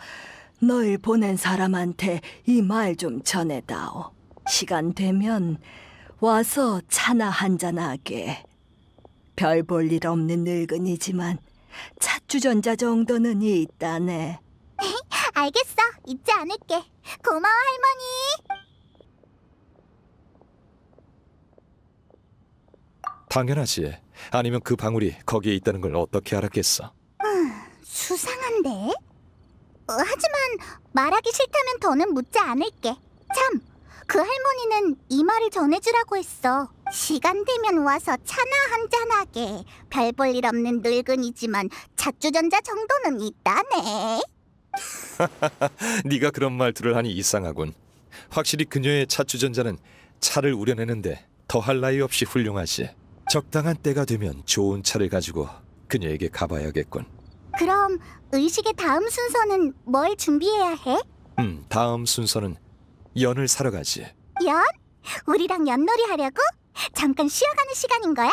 널 보낸 사람한테 이 말 좀 전해다오. 시간 되면 와서 차나 한잔하게. 별 볼 일 없는 늙은이지만 찻주전자 정도는 있다네. 알겠어. 잊지 않을게. 고마워, 할머니. 당연하지. 아니면 그 방울이 거기에 있다는 걸 어떻게 알았겠어? 수상한데? 하지만 말하기 싫다면 더는 묻지 않을게. 참, 그 할머니는 이 말을 전해주라고 했어. 시간 되면 와서 차나 한잔하게. 별 볼 일 없는 늙은이지만 찻주전자 정도는 있다네. 네가 그런 말들을 하니 이상하군. 확실히 그녀의 찻주전자는 차를 우려내는데 더할 나위 없이 훌륭하지. 적당한 때가 되면 좋은 차를 가지고 그녀에게 가봐야겠군. 그럼 의식의 다음 순서는 뭘 준비해야 해? 다음 순서는 연을 사러 가지. 연? 우리랑 연놀이 하려고? 잠깐 쉬어가는 시간인 거야?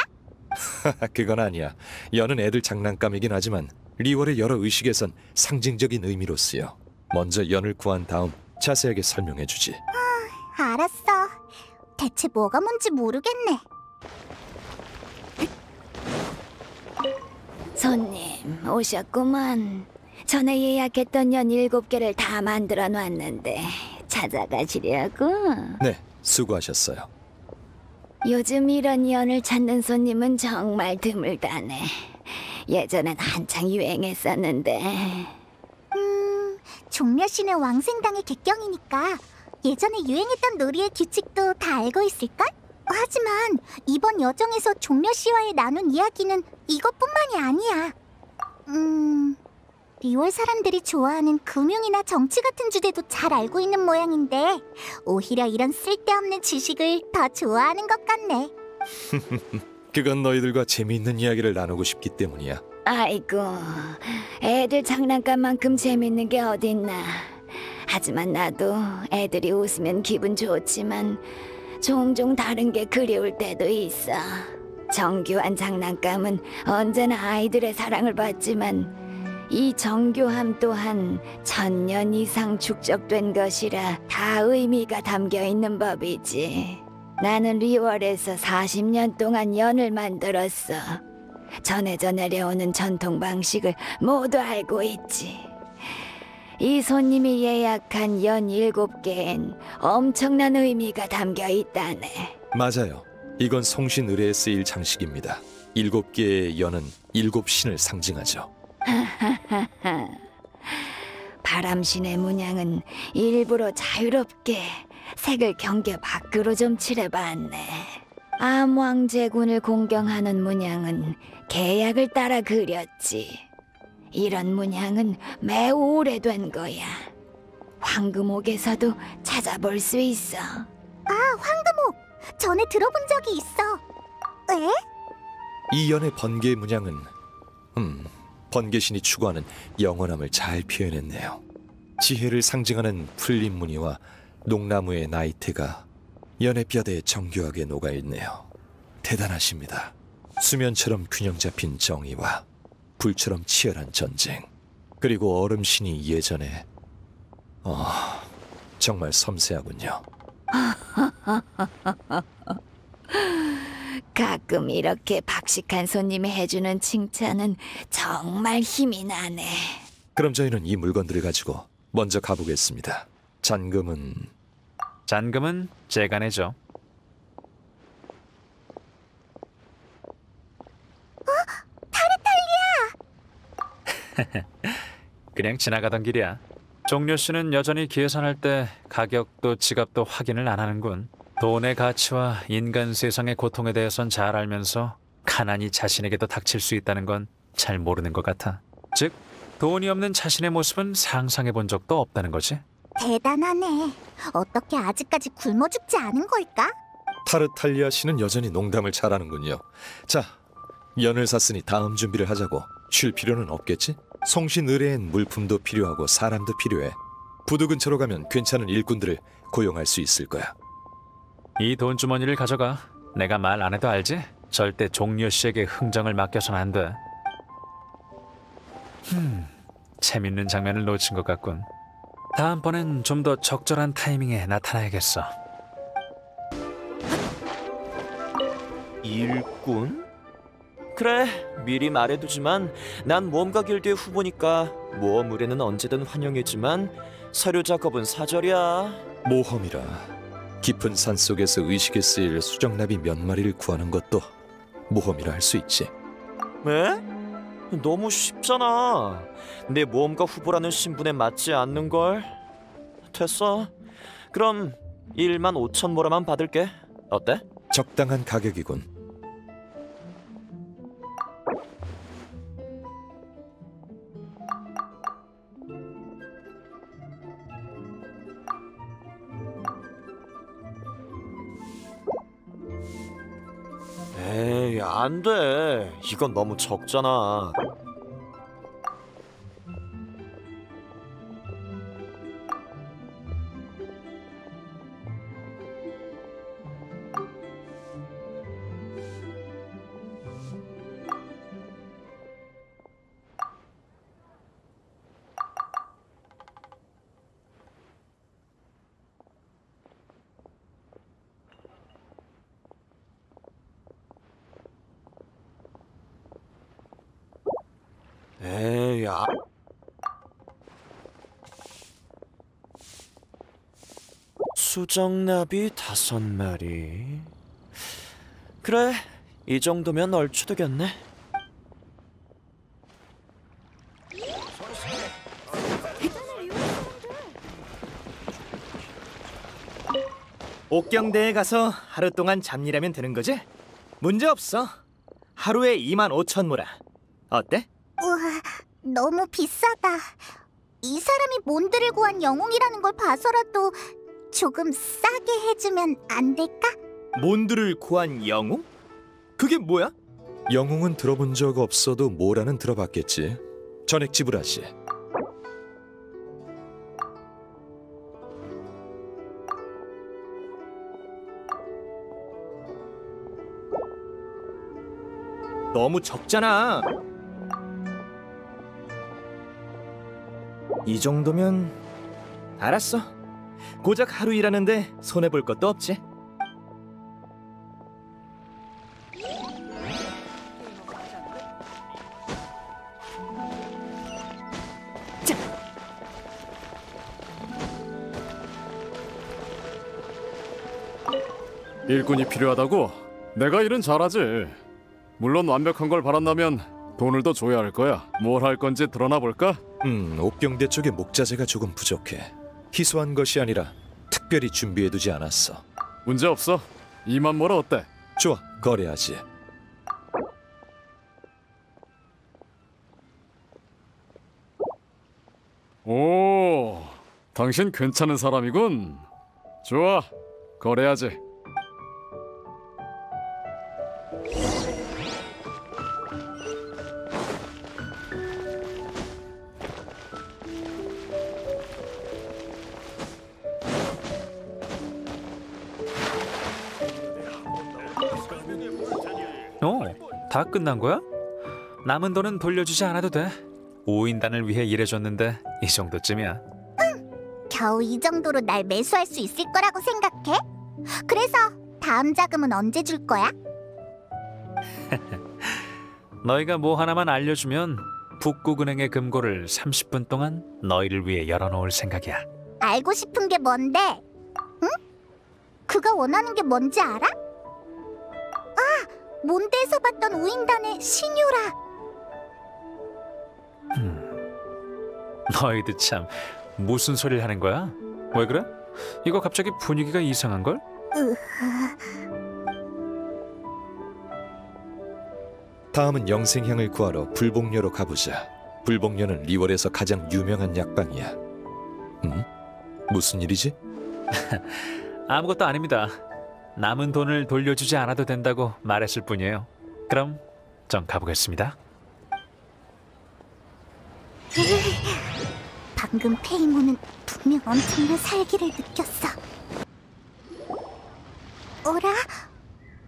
그건 아니야. 연은 애들 장난감이긴 하지만 리월의 여러 의식에선 상징적인 의미로 쓰여. 먼저 연을 구한 다음 자세하게 설명해주지. 알았어. 대체 뭐가 뭔지 모르겠네. 손님 오셨구만. 전에 예약했던 연 7개를 다 만들어 놨는데 찾아가시려고? 네, 수고하셨어요. 요즘 이런 연을 찾는 손님은 정말 드물다네. 예전엔 한창 유행했었는데. 종려씨는 왕생당의 객경이니까 예전에 유행했던 놀이의 규칙도 다 알고 있을걸? 하지만 이번 여정에서 종려씨와의 나눈 이야기는 이것뿐만이 아니야. 리월 사람들이 좋아하는 금융이나 정치 같은 주제도 잘 알고 있는 모양인데 오히려 이런 쓸데없는 지식을 더 좋아하는 것 같네. 그건 너희들과 재미있는 이야기를 나누고 싶기 때문이야. 아이고, 애들 장난감만큼 재밌는 게 어딨나. 하지만 나도 애들이 웃으면 기분 좋지만 종종 다른 게 그리울 때도 있어. 정교한 장난감은 언제나 아이들의 사랑을 받지만 이 정교함 또한 1000년 이상 축적된 것이라 다 의미가 담겨 있는 법이지. 나는 리월에서 40년 동안 연을 만들었어. 전해져 내려오는 전통 방식을 모두 알고 있지. 이 손님이 예약한 연 7개엔 엄청난 의미가 담겨 있다네. 맞아요. 이건 송신 의뢰에 쓰일 장식입니다. 7개의 연은 7신을 상징하죠. 바람신의 문양은 일부러 자유롭게 색을 경계 밖으로 좀 칠해봤네. 암왕제군을 공경하는 문양은 계약을 따라 그렸지. 이런 문양은 매우 오래된 거야. 황금옥에서도 찾아볼 수 있어. 아, 황금옥! 전에 들어본 적이 있어. 에? 이 연의 번개 문양은 번개신이 추구하는 영원함을 잘 표현했네요. 지혜를 상징하는 풀림 무늬와 농나무의 나이테가 연의 뼈대에 정교하게 녹아있네요. 대단하십니다. 수면처럼 균형 잡힌 정의와 불처럼 치열한 전쟁, 그리고 얼음신이 예전에 정말 섬세하군요. 가끔 이렇게 박식한 손님이 해주는 칭찬은 정말 힘이 나네. 그럼 저희는 이 물건들을 가지고 먼저 가보겠습니다. 잔금은 제가 내죠. 타르탈리아! 그냥 지나가던 길이야. 종려 씨는 여전히 계산할 때 가격도 지갑도 확인을 안 하는군. 돈의 가치와 인간 세상의 고통에 대해선 잘 알면서 가난이 자신에게도 닥칠 수 있다는 건 잘 모르는 것 같아. 즉, 돈이 없는 자신의 모습은 상상해 본 적도 없다는 거지. 대단하네. 어떻게 아직까지 굶어 죽지 않은 걸까? 타르탈리아 씨는 여전히 농담을 잘하는군요. 자, 연을 샀으니 다음 준비를 하자고. 쉴 필요는 없겠지? 송신 의뢰엔 물품도 필요하고 사람도 필요해. 부두 근처로 가면 괜찮은 일꾼들을 고용할 수 있을 거야. 이 돈 주머니를 가져가. 내가 말 안 해도 알지? 절대 종려 씨에게 흥정을 맡겨선 안 돼. 재밌는 장면을 놓친 것 같군. 다음번엔 좀 더 적절한 타이밍에 나타나야겠어. 일꾼? 그래, 미리 말해두지만 난 모험가 길드의 후보니까 모험 의뢰는 언제든 환영이지만 서류 작업은 사절이야. 모험이라 깊은 산속에서 의식에 쓰일 수정나비 몇 마리를 구하는 것도 모험이라 할 수 있지. 왜? 너무 쉽잖아. 내 모험가 후보라는 신분에 맞지 않는걸. 됐어. 그럼 15,000모라만 받을게. 어때? 적당한 가격이군. 에이, 안 돼. 이건 너무 적잖아. 수정나비 5마리. 그래, 이 정도면 얼추 되겠네. 옥경대에 가서 하루 동안 잡일하면 되는 거지? 문제 없어. 하루에 25,000모라. 어때? 우와, 너무 비싸다. 이 사람이 몬드를 구한 영웅이라는 걸 봐서라도 조금 싸게 해주면 안 될까? 몬드를 구한 영웅? 그게 뭐야? 영웅은 들어본 적 없어도 뭐라는 들어봤겠지. 전액 지불하지. 너무 적잖아. 이 정도면 알았어. 고작 하루 일하는데 손해볼 것도 없지. 일꾼이 필요하다고? 내가 일은 잘하지. 물론 완벽한 걸 바란다면 돈을 더 줘야 할 거야. 뭘 할 건지 드러나 볼까? 옥경대 쪽에 목자재가 조금 부족해. 희소한 것이 아니라 특별히 준비해두지 않았어. 문제 없어. 2만 모라 어때? 좋아, 거래하지. 오, 당신 괜찮은 사람이군. 좋아, 거래하지. 다 끝난 거야? 남은 돈은 돌려주지 않아도 돼. 5인단을 위해 일해줬는데 이 정도쯤이야. 겨우 이 정도로 날 매수할 수 있을 거라고 생각해? 그래서 다음 자금은 언제 줄 거야? 너희가 뭐 하나만 알려주면 북극은행의 금고를 30분 동안 너희를 위해 열어놓을 생각이야. 알고 싶은 게 뭔데? 응? 그가 원하는 게 뭔지 알아? 아! 몬드에서 봤던 우인단의 신유라. 너희들 참 무슨 소리를 하는 거야? 왜 그래? 이거 갑자기 분위기가 이상한걸? 다음은 영생향을 구하러 불복녀로 가보자. 불복녀는 리월에서 가장 유명한 약방이야. 무슨 일이지? 아무것도 아닙니다. 남은 돈을 돌려주지 않아도 된다고 말했을 뿐이에요. 그럼 전 가보겠습니다. 방금 페이몬은 분명 엄청난 살기를 느꼈어. 어라?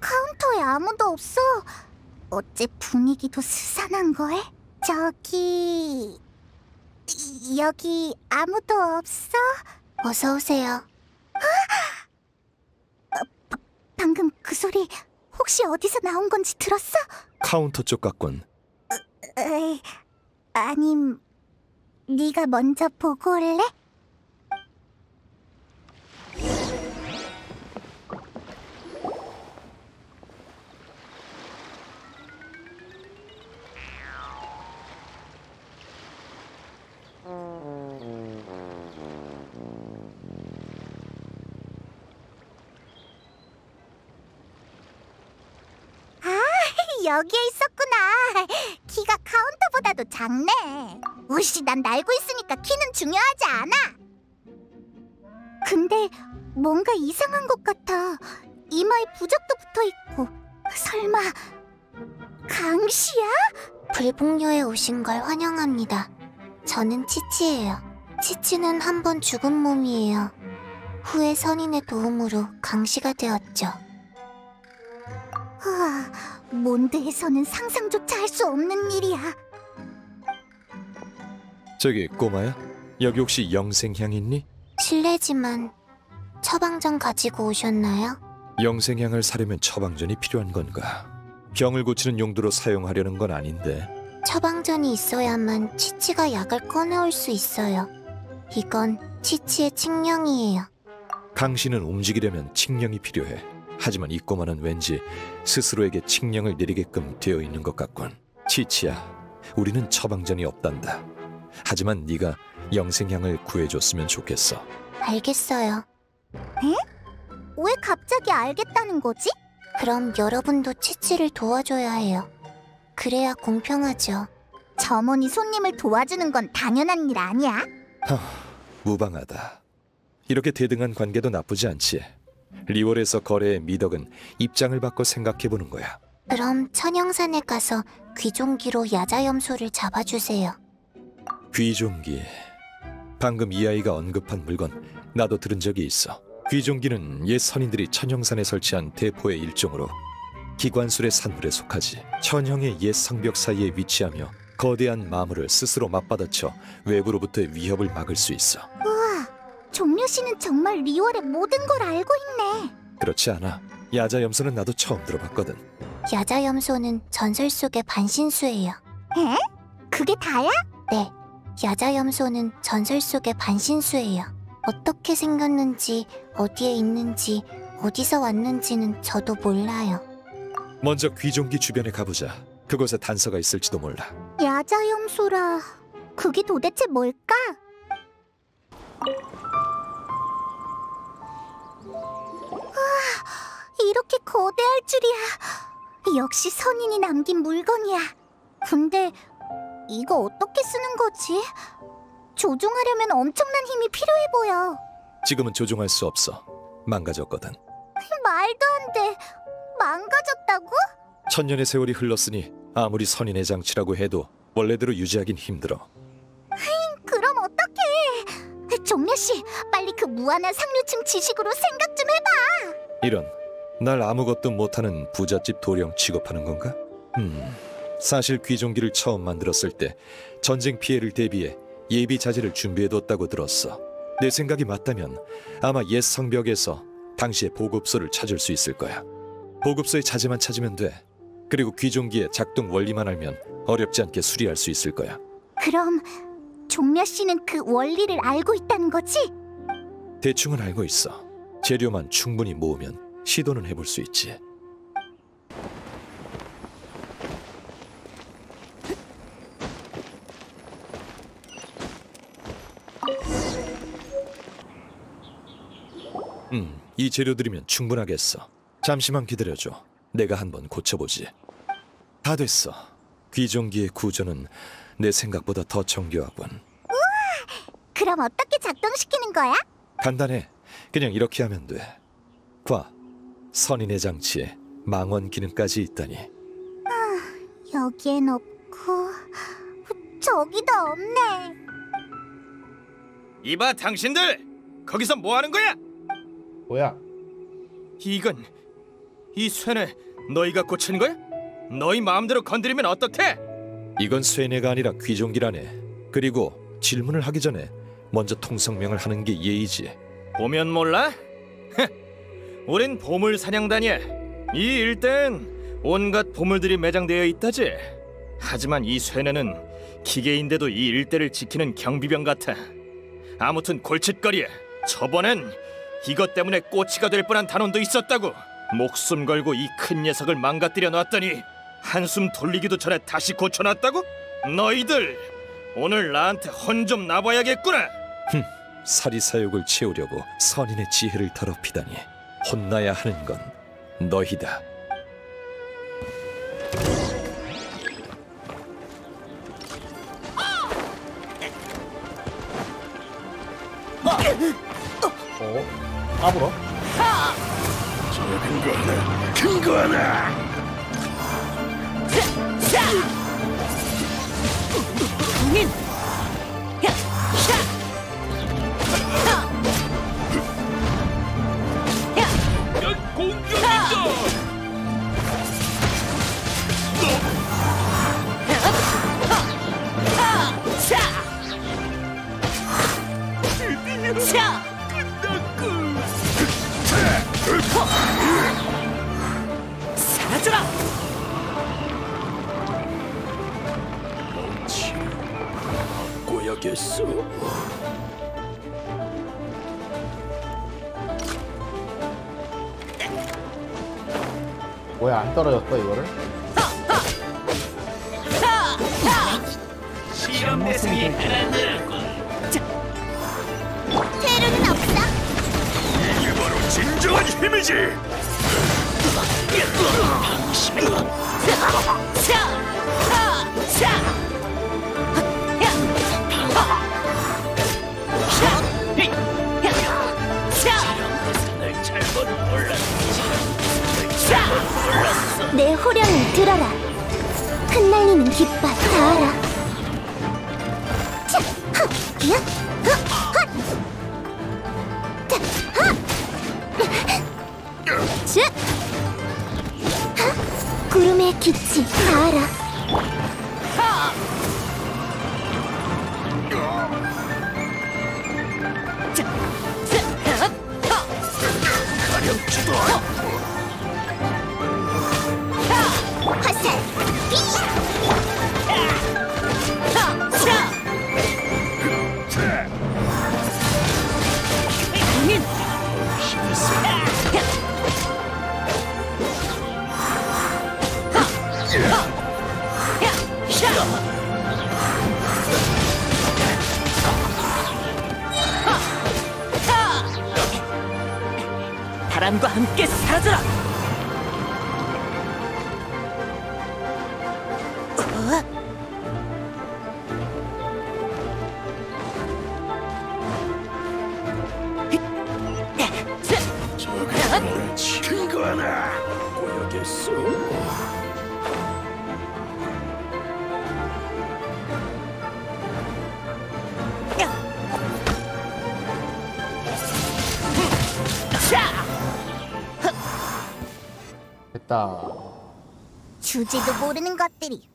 카운터에 아무도 없어. 어째 분위기도 스산한걸? 저기... 여기 아무도 없어? 어서 오세요. 방금 그 소리 혹시 어디서 나온 건지 들었어? 카운터 쪽 같군. 아님 네가 먼저 보고 올래? 여기에 있었구나. 키가 카운터보다도 작네. 우씨, 난 날고 있으니까 키는 중요하지 않아. 근데 뭔가 이상한 것 같아. 이마에 부적도 붙어있고. 설마 강씨야? 불복녀에 오신 걸 환영합니다. 저는 치치예요. 치치는 한 번 죽은 몸이에요. 후에 선인의 도움으로 강씨가 되었죠. 우와, 몬드에서는 상상조차 할 수 없는 일이야. 저기 꼬마야, 여기 혹시 영생향 있니? 실례지만 처방전 가지고 오셨나요? 영생향을 사려면 처방전이 필요한 건가? 병을 고치는 용도로 사용하려는 건 아닌데. 처방전이 있어야만 치치가 약을 꺼내올 수 있어요. 이건 치치의 칙령이에요. 강신은 움직이려면 칙령이 필요해. 하지만 이 꼬마는 왠지 스스로에게 칙령을 내리게끔 되어 있는 것 같군. 치치야, 우리는 처방전이 없단다. 하지만 네가 영생향을 구해줬으면 좋겠어. 알겠어요. 에? 왜 갑자기 알겠다는 거지? 그럼 여러분도 치치를 도와줘야 해요. 그래야 공평하죠. 점원이 손님을 도와주는 건 당연한 일 아니야? 무방하다. 이렇게 대등한 관계도 나쁘지 않지. 리월에서 거래의 미덕은 입장을 바꿔 생각해보는 거야. 그럼 천영산에 가서 귀종기로 야자염소를 잡아주세요. 귀종기. 방금 이 아이가 언급한 물건 나도 들은 적이 있어. 귀종기는 옛 선인들이 천형산에 설치한 대포의 일종으로 기관술의 산물에 속하지. 천형의 옛 성벽 사이에 위치하며 거대한 마물을 스스로 맞받아쳐 외부로부터의 위협을 막을 수 있어. 우와, 종려 씨는 정말 리월의 모든 걸 알고 있네. 그렇지 않아. 야자염소는 나도 처음 들어봤거든. 야자염소는 전설 속의 반신수예요. 에? 그게 다야? 네, 야자염소는 전설 속의 반신수예요. 어떻게 생겼는지, 어디에 있는지, 어디서 왔는지는 저도 몰라요. 먼저 귀종기 주변에 가보자. 그곳에 단서가 있을지도 몰라. 야자염소라... 그게 도대체 뭘까? 이렇게 거대할 줄이야. 역시 선인이 남긴 물건이야. 근데 이거 어떻게 쓰는 거지? 조종하려면 엄청난 힘이 필요해 보여. 지금은 조종할 수 없어. 망가졌거든. 말도 안 돼. 망가졌다고? 천년의 세월이 흘렀으니 아무리 선인의 장치라고 해도 원래대로 유지하긴 힘들어. 그럼 어떡해? 종려씨, 빨리 그 무한한 상류층 지식으로 생각 좀 해봐. 이런, 날 아무것도 못하는 부잣집 도령 취급하는 건가? 사실 귀종기를 처음 만들었을 때 전쟁 피해를 대비해 예비 자재를 준비해뒀다고 들었어. 내 생각이 맞다면 아마 옛 성벽에서 당시의 보급소를 찾을 수 있을 거야. 보급소의 자재만 찾으면 돼. 그리고 귀종기의 작동 원리만 알면 어렵지 않게 수리할 수 있을 거야. 그럼 종려 씨는 그 원리를 알고 있다는 거지? 대충은 알고 있어. 재료만 충분히 모으면 시도는 해볼 수 있지. 이 재료들이면 충분하겠어. 잠시만 기다려줘. 내가 한번 고쳐보지. 다 됐어. 귀종기의 구조는 내 생각보다 더 정교하군. 우와! 그럼 어떻게 작동시키는 거야? 간단해. 그냥 이렇게 하면 돼. 과, 선인의 장치에 망원 기능까지 있다니. 여기엔 없고 저기도 없네. 이봐 당신들! 거기서 뭐 하는 거야? 뭐야? 이건... 이 쇠네 너희가 고친 거야? 너희 마음대로 건드리면 어떡해? 이건 쇠뇌가 아니라 귀종기라네. 그리고 질문을 하기 전에 먼저 통성명을 하는 게 예의지. 보면 몰라? 우린 보물 사냥단이야. 이 일대엔 온갖 보물들이 매장되어 있다지. 하지만 이 쇠뇌는 기계인데도 이 일대를 지키는 경비병 같아. 아무튼 골칫거리야. 저번엔 이것 때문에 꼬치가 될 뻔한 단원도 있었다고. 목숨 걸고 이 큰 녀석을 망가뜨려 놨더니 한숨 돌리기도 전에 다시 고쳐놨다고? 너희들 오늘 나한테 혼 좀 나봐야겠구나. 사리사욕을 채우려고 선인의 지혜를 더럽히다니. 혼나야 하는 건 너희다. 아무러? 큰 거 하나, 큰 거 하나. 민! 공격이다. 사라져라! 멍치를 바꿔야겠어. 뭐야 안 떨어졌어 이거를? 실험 대상이 하나 늘었군. 퇴로는 없어. 이게 바로 진정한 힘이지. 내 호령을 들어라. 흩날리는 깃발 닿아라. 자, 하, 야, 하, 하. 자, 하. 자, 하. 구름의 빛이 닿아라. 가렵지도 화살 바람과 함께 사라져라. 저게 뭐라 치는 거나 보여겠어. 됐다. 주지도 모르는 것들이.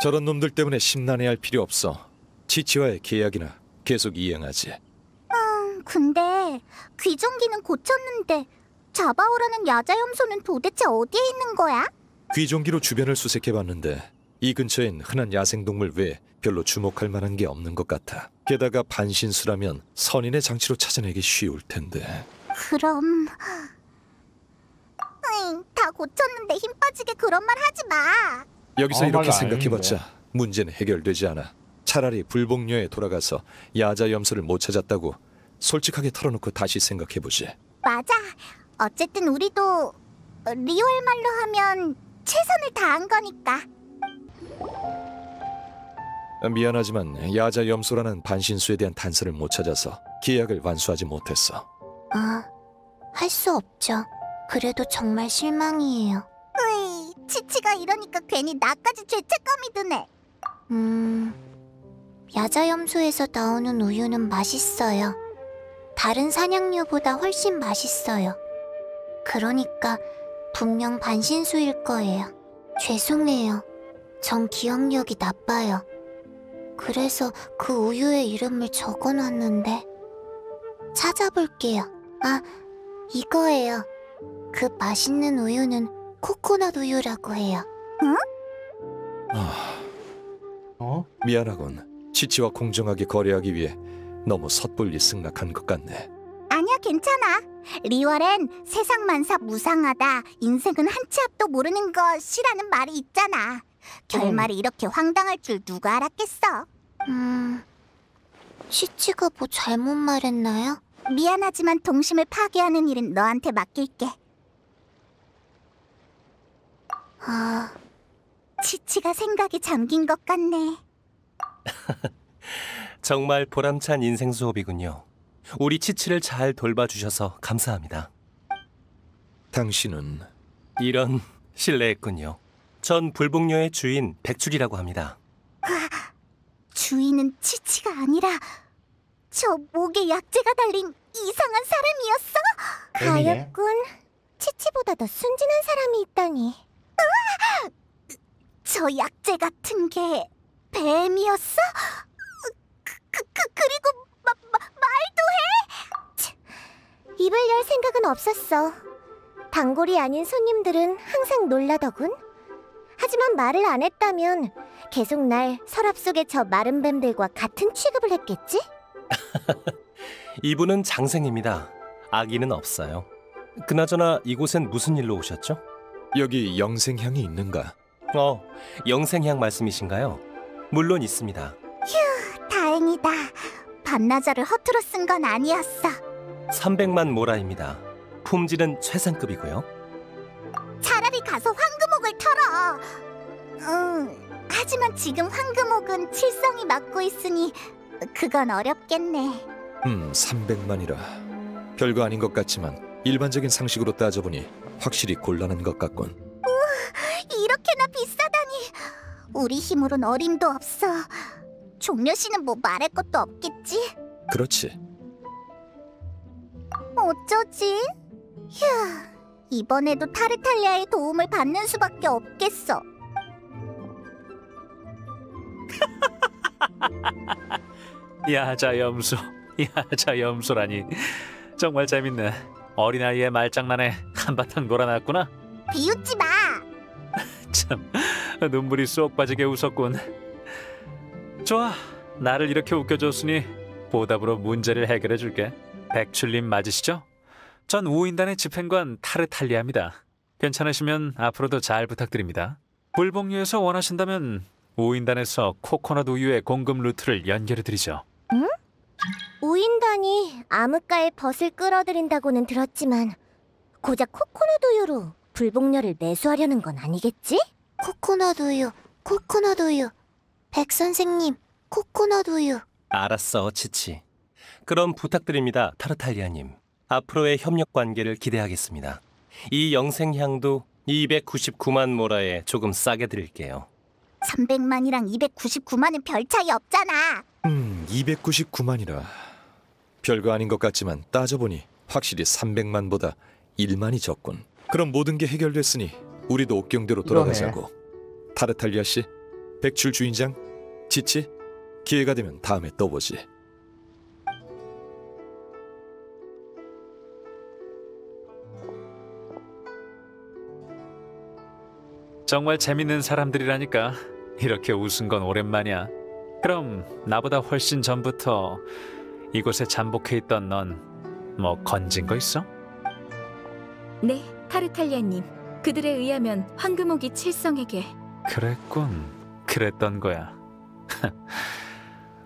저런 놈들 때문에 심란해할 필요 없어. 치치와의 계약이나 계속 이행하지. 근데 귀종기는 고쳤는데 잡아오라는 야자염소는 도대체 어디에 있는 거야? 귀종기로 주변을 수색해봤는데 이 근처엔 흔한 야생동물 외에 별로 주목할 만한 게 없는 것 같아. 게다가 반신수라면 선인의 장치로 찾아내기 쉬울 텐데. 그럼 다 고쳤는데 힘 빠지게 그런 말 하지 마. 여기서 이렇게 말도 생각해봤자 문제는 해결되지 않아. 차라리 불복녀에 돌아가서 야자염소를 못 찾았다고 솔직하게 털어놓고 다시 생각해보지. 맞아. 어쨌든 우리도 리월 말로 하면 최선을 다한 거니까. 미안하지만 야자염소라는 반신수에 대한 단서를 못 찾아서 계약을 완수하지 못했어. 할 수 없죠. 그래도 정말 실망이에요. 으이, 치치가 이러니까 괜히 나까지 죄책감이 드네. 야자염소에서 나오는 우유는 맛있어요. 다른 사냥류보다 훨씬 맛있어요. 그러니까 분명 반신수일 거예요. 죄송해요. 전 기억력이 나빠요. 그래서 그 우유의 이름을 적어놨는데 찾아볼게요. 아, 이거예요. 그 맛있는 우유는 코코넛 우유라고 해요. 미안하군. 치치와 공정하게 거래하기 위해 너무 섣불리 승낙한 것 같네. 아니야, 괜찮아. 리월엔 세상 만사 무상하다, 인생은 한 치 앞도 모르는 것이라는 말이 있잖아. 결말이 이렇게 황당할 줄 누가 알았겠어. 치치가 뭐 잘못 말했나요? 미안하지만 동심을 파괴하는 일은 너한테 맡길게. 치치가 생각에 잠긴 것 같네. 정말 보람찬 인생 수업이군요. 우리 치치를 잘 돌봐주셔서 감사합니다. 당신은? 이런, 실례했군요. 전 불복녀의 주인 백출이라고 합니다. 주인은 치치가 아니라 저 목에 약재가 달린 이상한 사람이었어? 하였군. 치치보다 더 순진한 사람이 있다니. 저 약재 같은 게 뱀이었어? 그리고 말도 해? 입을 열 생각은 없었어. 단골이 아닌 손님들은 항상 놀라더군. 하지만 말을 안 했다면 계속 날 서랍 속의 저 마른 뱀들과 같은 취급을 했겠지? 이분은 장생입니다. 아기는 없어요. 그나저나 이곳엔 무슨 일로 오셨죠? 여기 영생향이 있는가? 영생향 말씀이신가요? 물론 있습니다. 휴, 다행이다. 반나절을 허투루 쓴 건 아니었어. 300만 모라입니다. 품질은 최상급이고요. 차라리 가서 황금옥을 털어. 하지만 지금 황금옥은 칠성이 맡고 있으니 그건 어렵겠네. 300만이라 별거 아닌 것 같지만 일반적인 상식으로 따져보니 확실히 곤란한 것 같군. 이렇게나 비싸다니. 우리 힘으론 어림도 없어. 종려 씨는 뭐 말할 것도 없겠지? 그렇지. 어쩌지? 휴, 이번에도 타르탈리아의 도움을 받는 수밖에 없겠어. 야자염소, 야자염소라니. 정말 재밌네. 어린아이의 말장난에 한바탕 놀아놨구나. 비웃지 마. 참, 눈물이 쏙 빠지게 웃었군. 좋아, 나를 이렇게 웃겨줬으니 보답으로 문제를 해결해줄게. 백출님 맞으시죠? 전 우인단의 집행관 타르탈리아입니다. 괜찮으시면 앞으로도 잘 부탁드립니다. 불복류에서 원하신다면 우인단에서 코코넛 우유의 공급 루트를 연결해드리죠. 응? 우인단이 암흑가의 벗을 끌어들인다고는 들었지만 고작 코코넛 우유로 불복녀를 매수하려는 건 아니겠지? 코코넛 우유, 코코넛 우유. 백 선생님, 코코넛 우유. 알았어, 치치. 그럼 부탁드립니다, 타르탈리아님. 앞으로의 협력 관계를 기대하겠습니다. 이 영생향도 299만 모라에 조금 싸게 드릴게요. 300만이랑 299만은 별 차이 없잖아. 299만이라 별거 아닌 것 같지만 따져보니 확실히 300만보다 1만이 적군. 그럼 모든 게 해결됐으니 우리도 옥경대로 돌아가자고. 타르탈리아 씨, 백출 주인장, 치치, 기회가 되면 다음에 또 보지. 정말 재밌는 사람들이라니까. 이렇게 웃은 건 오랜만이야. 그럼 나보다 훨씬 전부터 이곳에 잠복해 있던 넌 뭐 건진 거 있어? 네, 타르탈리아님. 그들에 의하면 황금옥이 칠성에게. 그랬군. 그랬던 거야.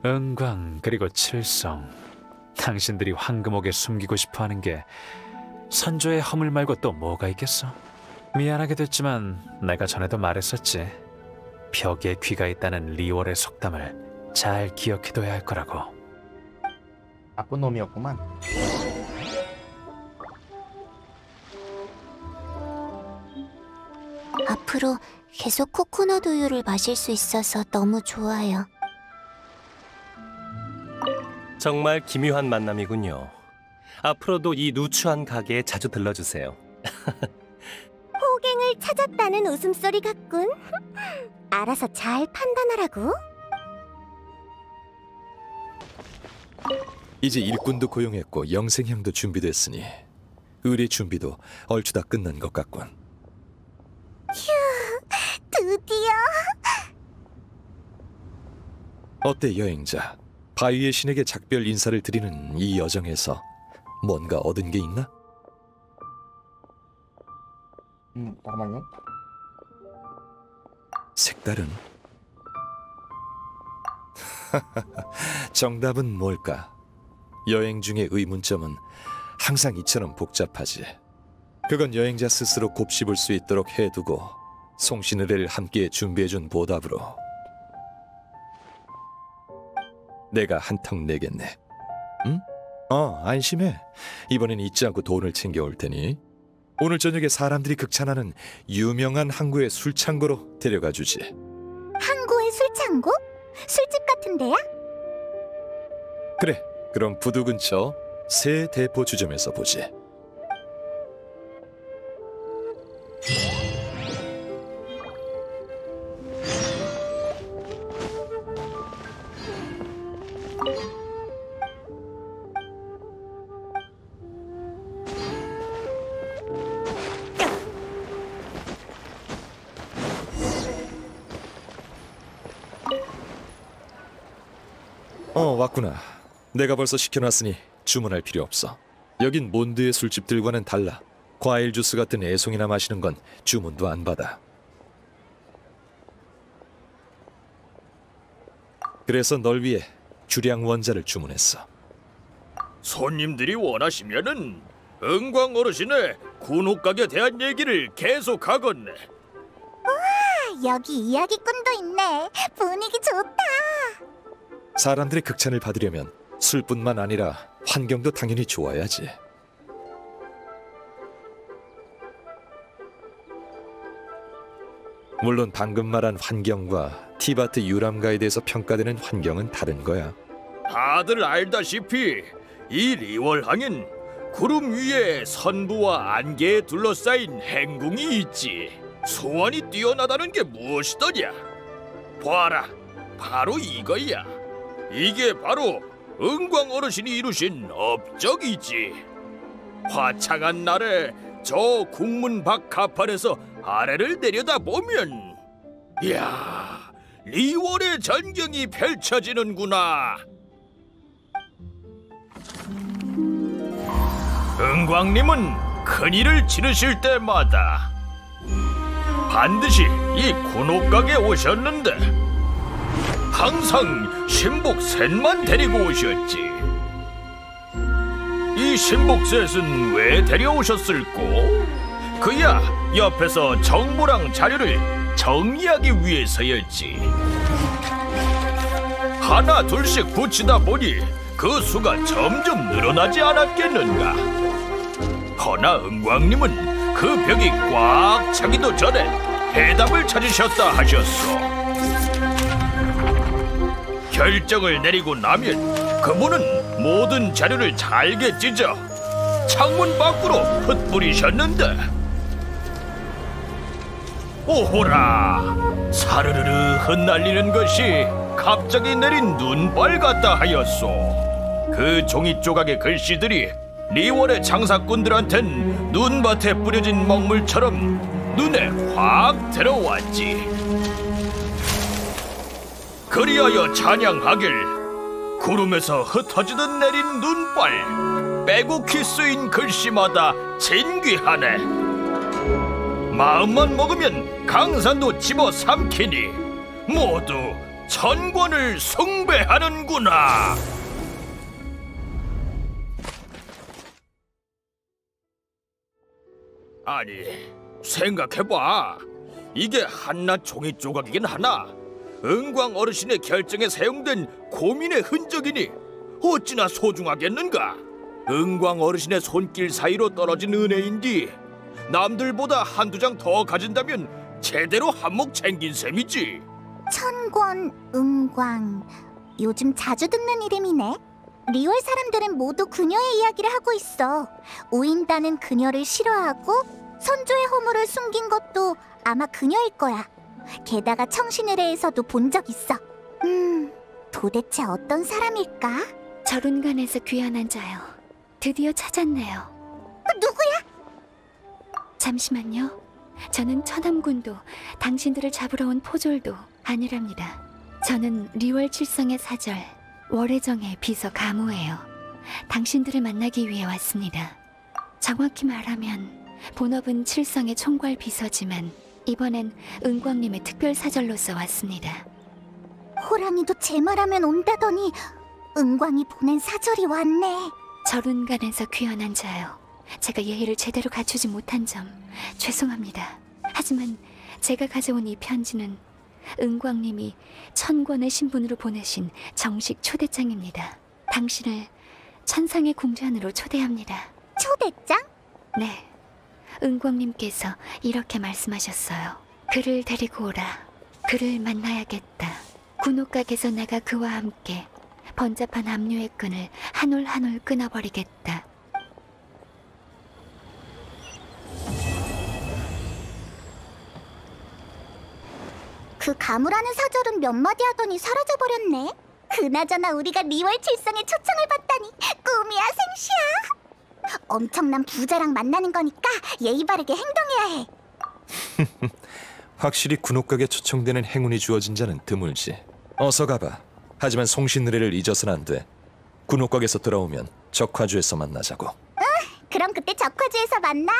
은광 그리고 칠성. 당신들이 황금옥에 숨기고 싶어하는 게 선조의 허물 말고 또 뭐가 있겠어? 미안하게 됐지만 내가 전에도 말했었지. 벽에 귀가 있다는 리월의 속담을 잘 기억해둬야 할 거라고. 나쁜 놈이었구만. 앞으로 계속 코코넛 우유를 마실 수 있어서 너무 좋아요. 정말 기묘한 만남이군요. 앞으로도 이 누추한 가게에 자주 들러주세요. 호갱을 찾았다는 웃음소리 같군. 알아서 잘 판단하라고. 이제 일꾼도 고용했고 영생향도 준비됐으니 의뢰 준비도 얼추 다 끝난 것 같군. 휴, 드디어. 어때 여행자? 바위의 신에게 작별 인사를 드리는 이 여정에서 뭔가 얻은 게 있나? 잠깐만요. 색다른? 정답은 뭘까? 여행 중의 의문점은 항상 이처럼 복잡하지. 그건 여행자 스스로 곱씹을 수 있도록 해두고 송신의뢰를 함께 준비해준 보답으로 내가 한턱 내겠네. 응? 안심해. 이번엔 잊지 않고 돈을 챙겨올 테니 오늘 저녁에 사람들이 극찬하는 유명한 항구의 술창고로 데려가 주지. 항구의 술창고? 술집 같은 데야? 그래, 그럼 부두 근처 새 대포 주점에서 보지. 왔구나. 내가 벌써 시켜놨으니 주문할 필요 없어. 여긴 몬드의 술집들과는 달라. 과일 주스 같은 애송이나 마시는 건 주문도 안 받아. 그래서 널 위해 주량 원자를 주문했어. 손님들이 원하시면은 은광 어르신의 군옥각에 대한 얘기를 계속하겠네. 우와, 여기 이야기꾼도 있네. 분위기 좋다. 사람들의 극찬을 받으려면 술뿐만 아니라 환경도 당연히 좋아야지. 물론 방금 말한 환경과 티바트 유람가에 대해서 평가되는 환경은 다른 거야. 다들 알다시피 이 리월항엔 구름 위에 선부와 안개에 둘러싸인 행궁이 있지. 소원이 뛰어나다는 게 무엇이더냐? 봐라, 바로 이거야. 이게 바로 은광 어르신이 이루신 업적이지. 화창한 날에 저 국문 밖 가판에서 아래를 내려다보면, 이야, 리월의 전경이 펼쳐지는구나. 은광님은 큰일을 치르실 때마다 반드시 이 군옥각에 오셨는데 항상 신복 셋만 데리고 오셨지. 이 신복 셋은 왜 데려오셨을꼬? 그야 옆에서 정보랑 자료를 정리하기 위해서였지. 하나 둘씩 붙이다 보니 그 수가 점점 늘어나지 않았겠는가. 허나 은광님은 그 벽이 꽉 차기도 전에 해답을 찾으셨다 하셨소. 결정을 내리고 나면 그분은 모든 자료를 잘게 찢어 창문 밖으로 흩뿌리셨는데, 오호라, 사르르르 흩날리는 것이 갑자기 내린 눈발 같다 하였소. 그 종이 조각의 글씨들이 리월의 장사꾼들한텐 눈밭에 뿌려진 먹물처럼 눈에 확 들어왔지. 그리하여 찬양하길 구름에서 흩어지듯 내린 눈발, 빼곡히 쓰인 글씨마다 진귀하네. 마음만 먹으면 강산도 집어삼키니 모두 천권을 숭배하는구나. 아니, 생각해봐. 이게 한낱 종이 조각이긴 하나 은광 어르신의 결정에 사용된 고민의 흔적이니 어찌나 소중하겠는가. 은광 어르신의 손길 사이로 떨어진 은혜인디 남들보다 한두 장 더 가진다면 제대로 한몫 챙긴 셈이지. 천권, 은광, 요즘 자주 듣는 이름이네. 리월 사람들은 모두 그녀의 이야기를 하고 있어. 우인다는 그녀를 싫어하고 선조의 허물을 숨긴 것도 아마 그녀일 거야. 게다가 청신의례에서도 본 적 있어. 도대체 어떤 사람일까? 저룬간에서 귀환한 자요. 드디어 찾았네요. 누구야? 잠시만요. 저는 천암군도 당신들을 잡으러 온 포졸도 아니랍니다. 저는 리월 칠성의 사절 월혜정의 비서 가무예요. 당신들을 만나기 위해 왔습니다. 정확히 말하면 본업은 칠성의 총괄 비서지만 이번엔 은광님의 특별 사절로서 왔습니다. 호랑이도 제 말하면 온다더니 은광이 보낸 사절이 왔네. 저룬간에서 귀환한 자요. 제가 예의를 제대로 갖추지 못한 점 죄송합니다. 하지만 제가 가져온 이 편지는 은광님이 천권의 신분으로 보내신 정식 초대장입니다. 당신을 천상의 궁전으로 초대합니다. 초대장? 네. 은광님께서 이렇게 말씀하셨어요. 그를 데리고 오라. 그를 만나야겠다. 군옥각에서 내가 그와 함께 번잡한 압류의 끈을 한 올 한 올 끊어버리겠다. 그 가무라는 사절은 몇 마디 하더니 사라져버렸네. 그나저나 우리가 리월 칠성에 초청을 받다니 꿈이야 생시야. 엄청난 부자랑 만나는 거니까 예의 바르게 행동해야 해. 확실히 군옥각에 초청되는 행운이 주어진 자는 드물지. 어서 가봐. 하지만 송신의례를 잊어서는 안 돼. 군옥각에서 돌아오면 적화주에서 만나자고. 그럼 그때 적화주에서 만나.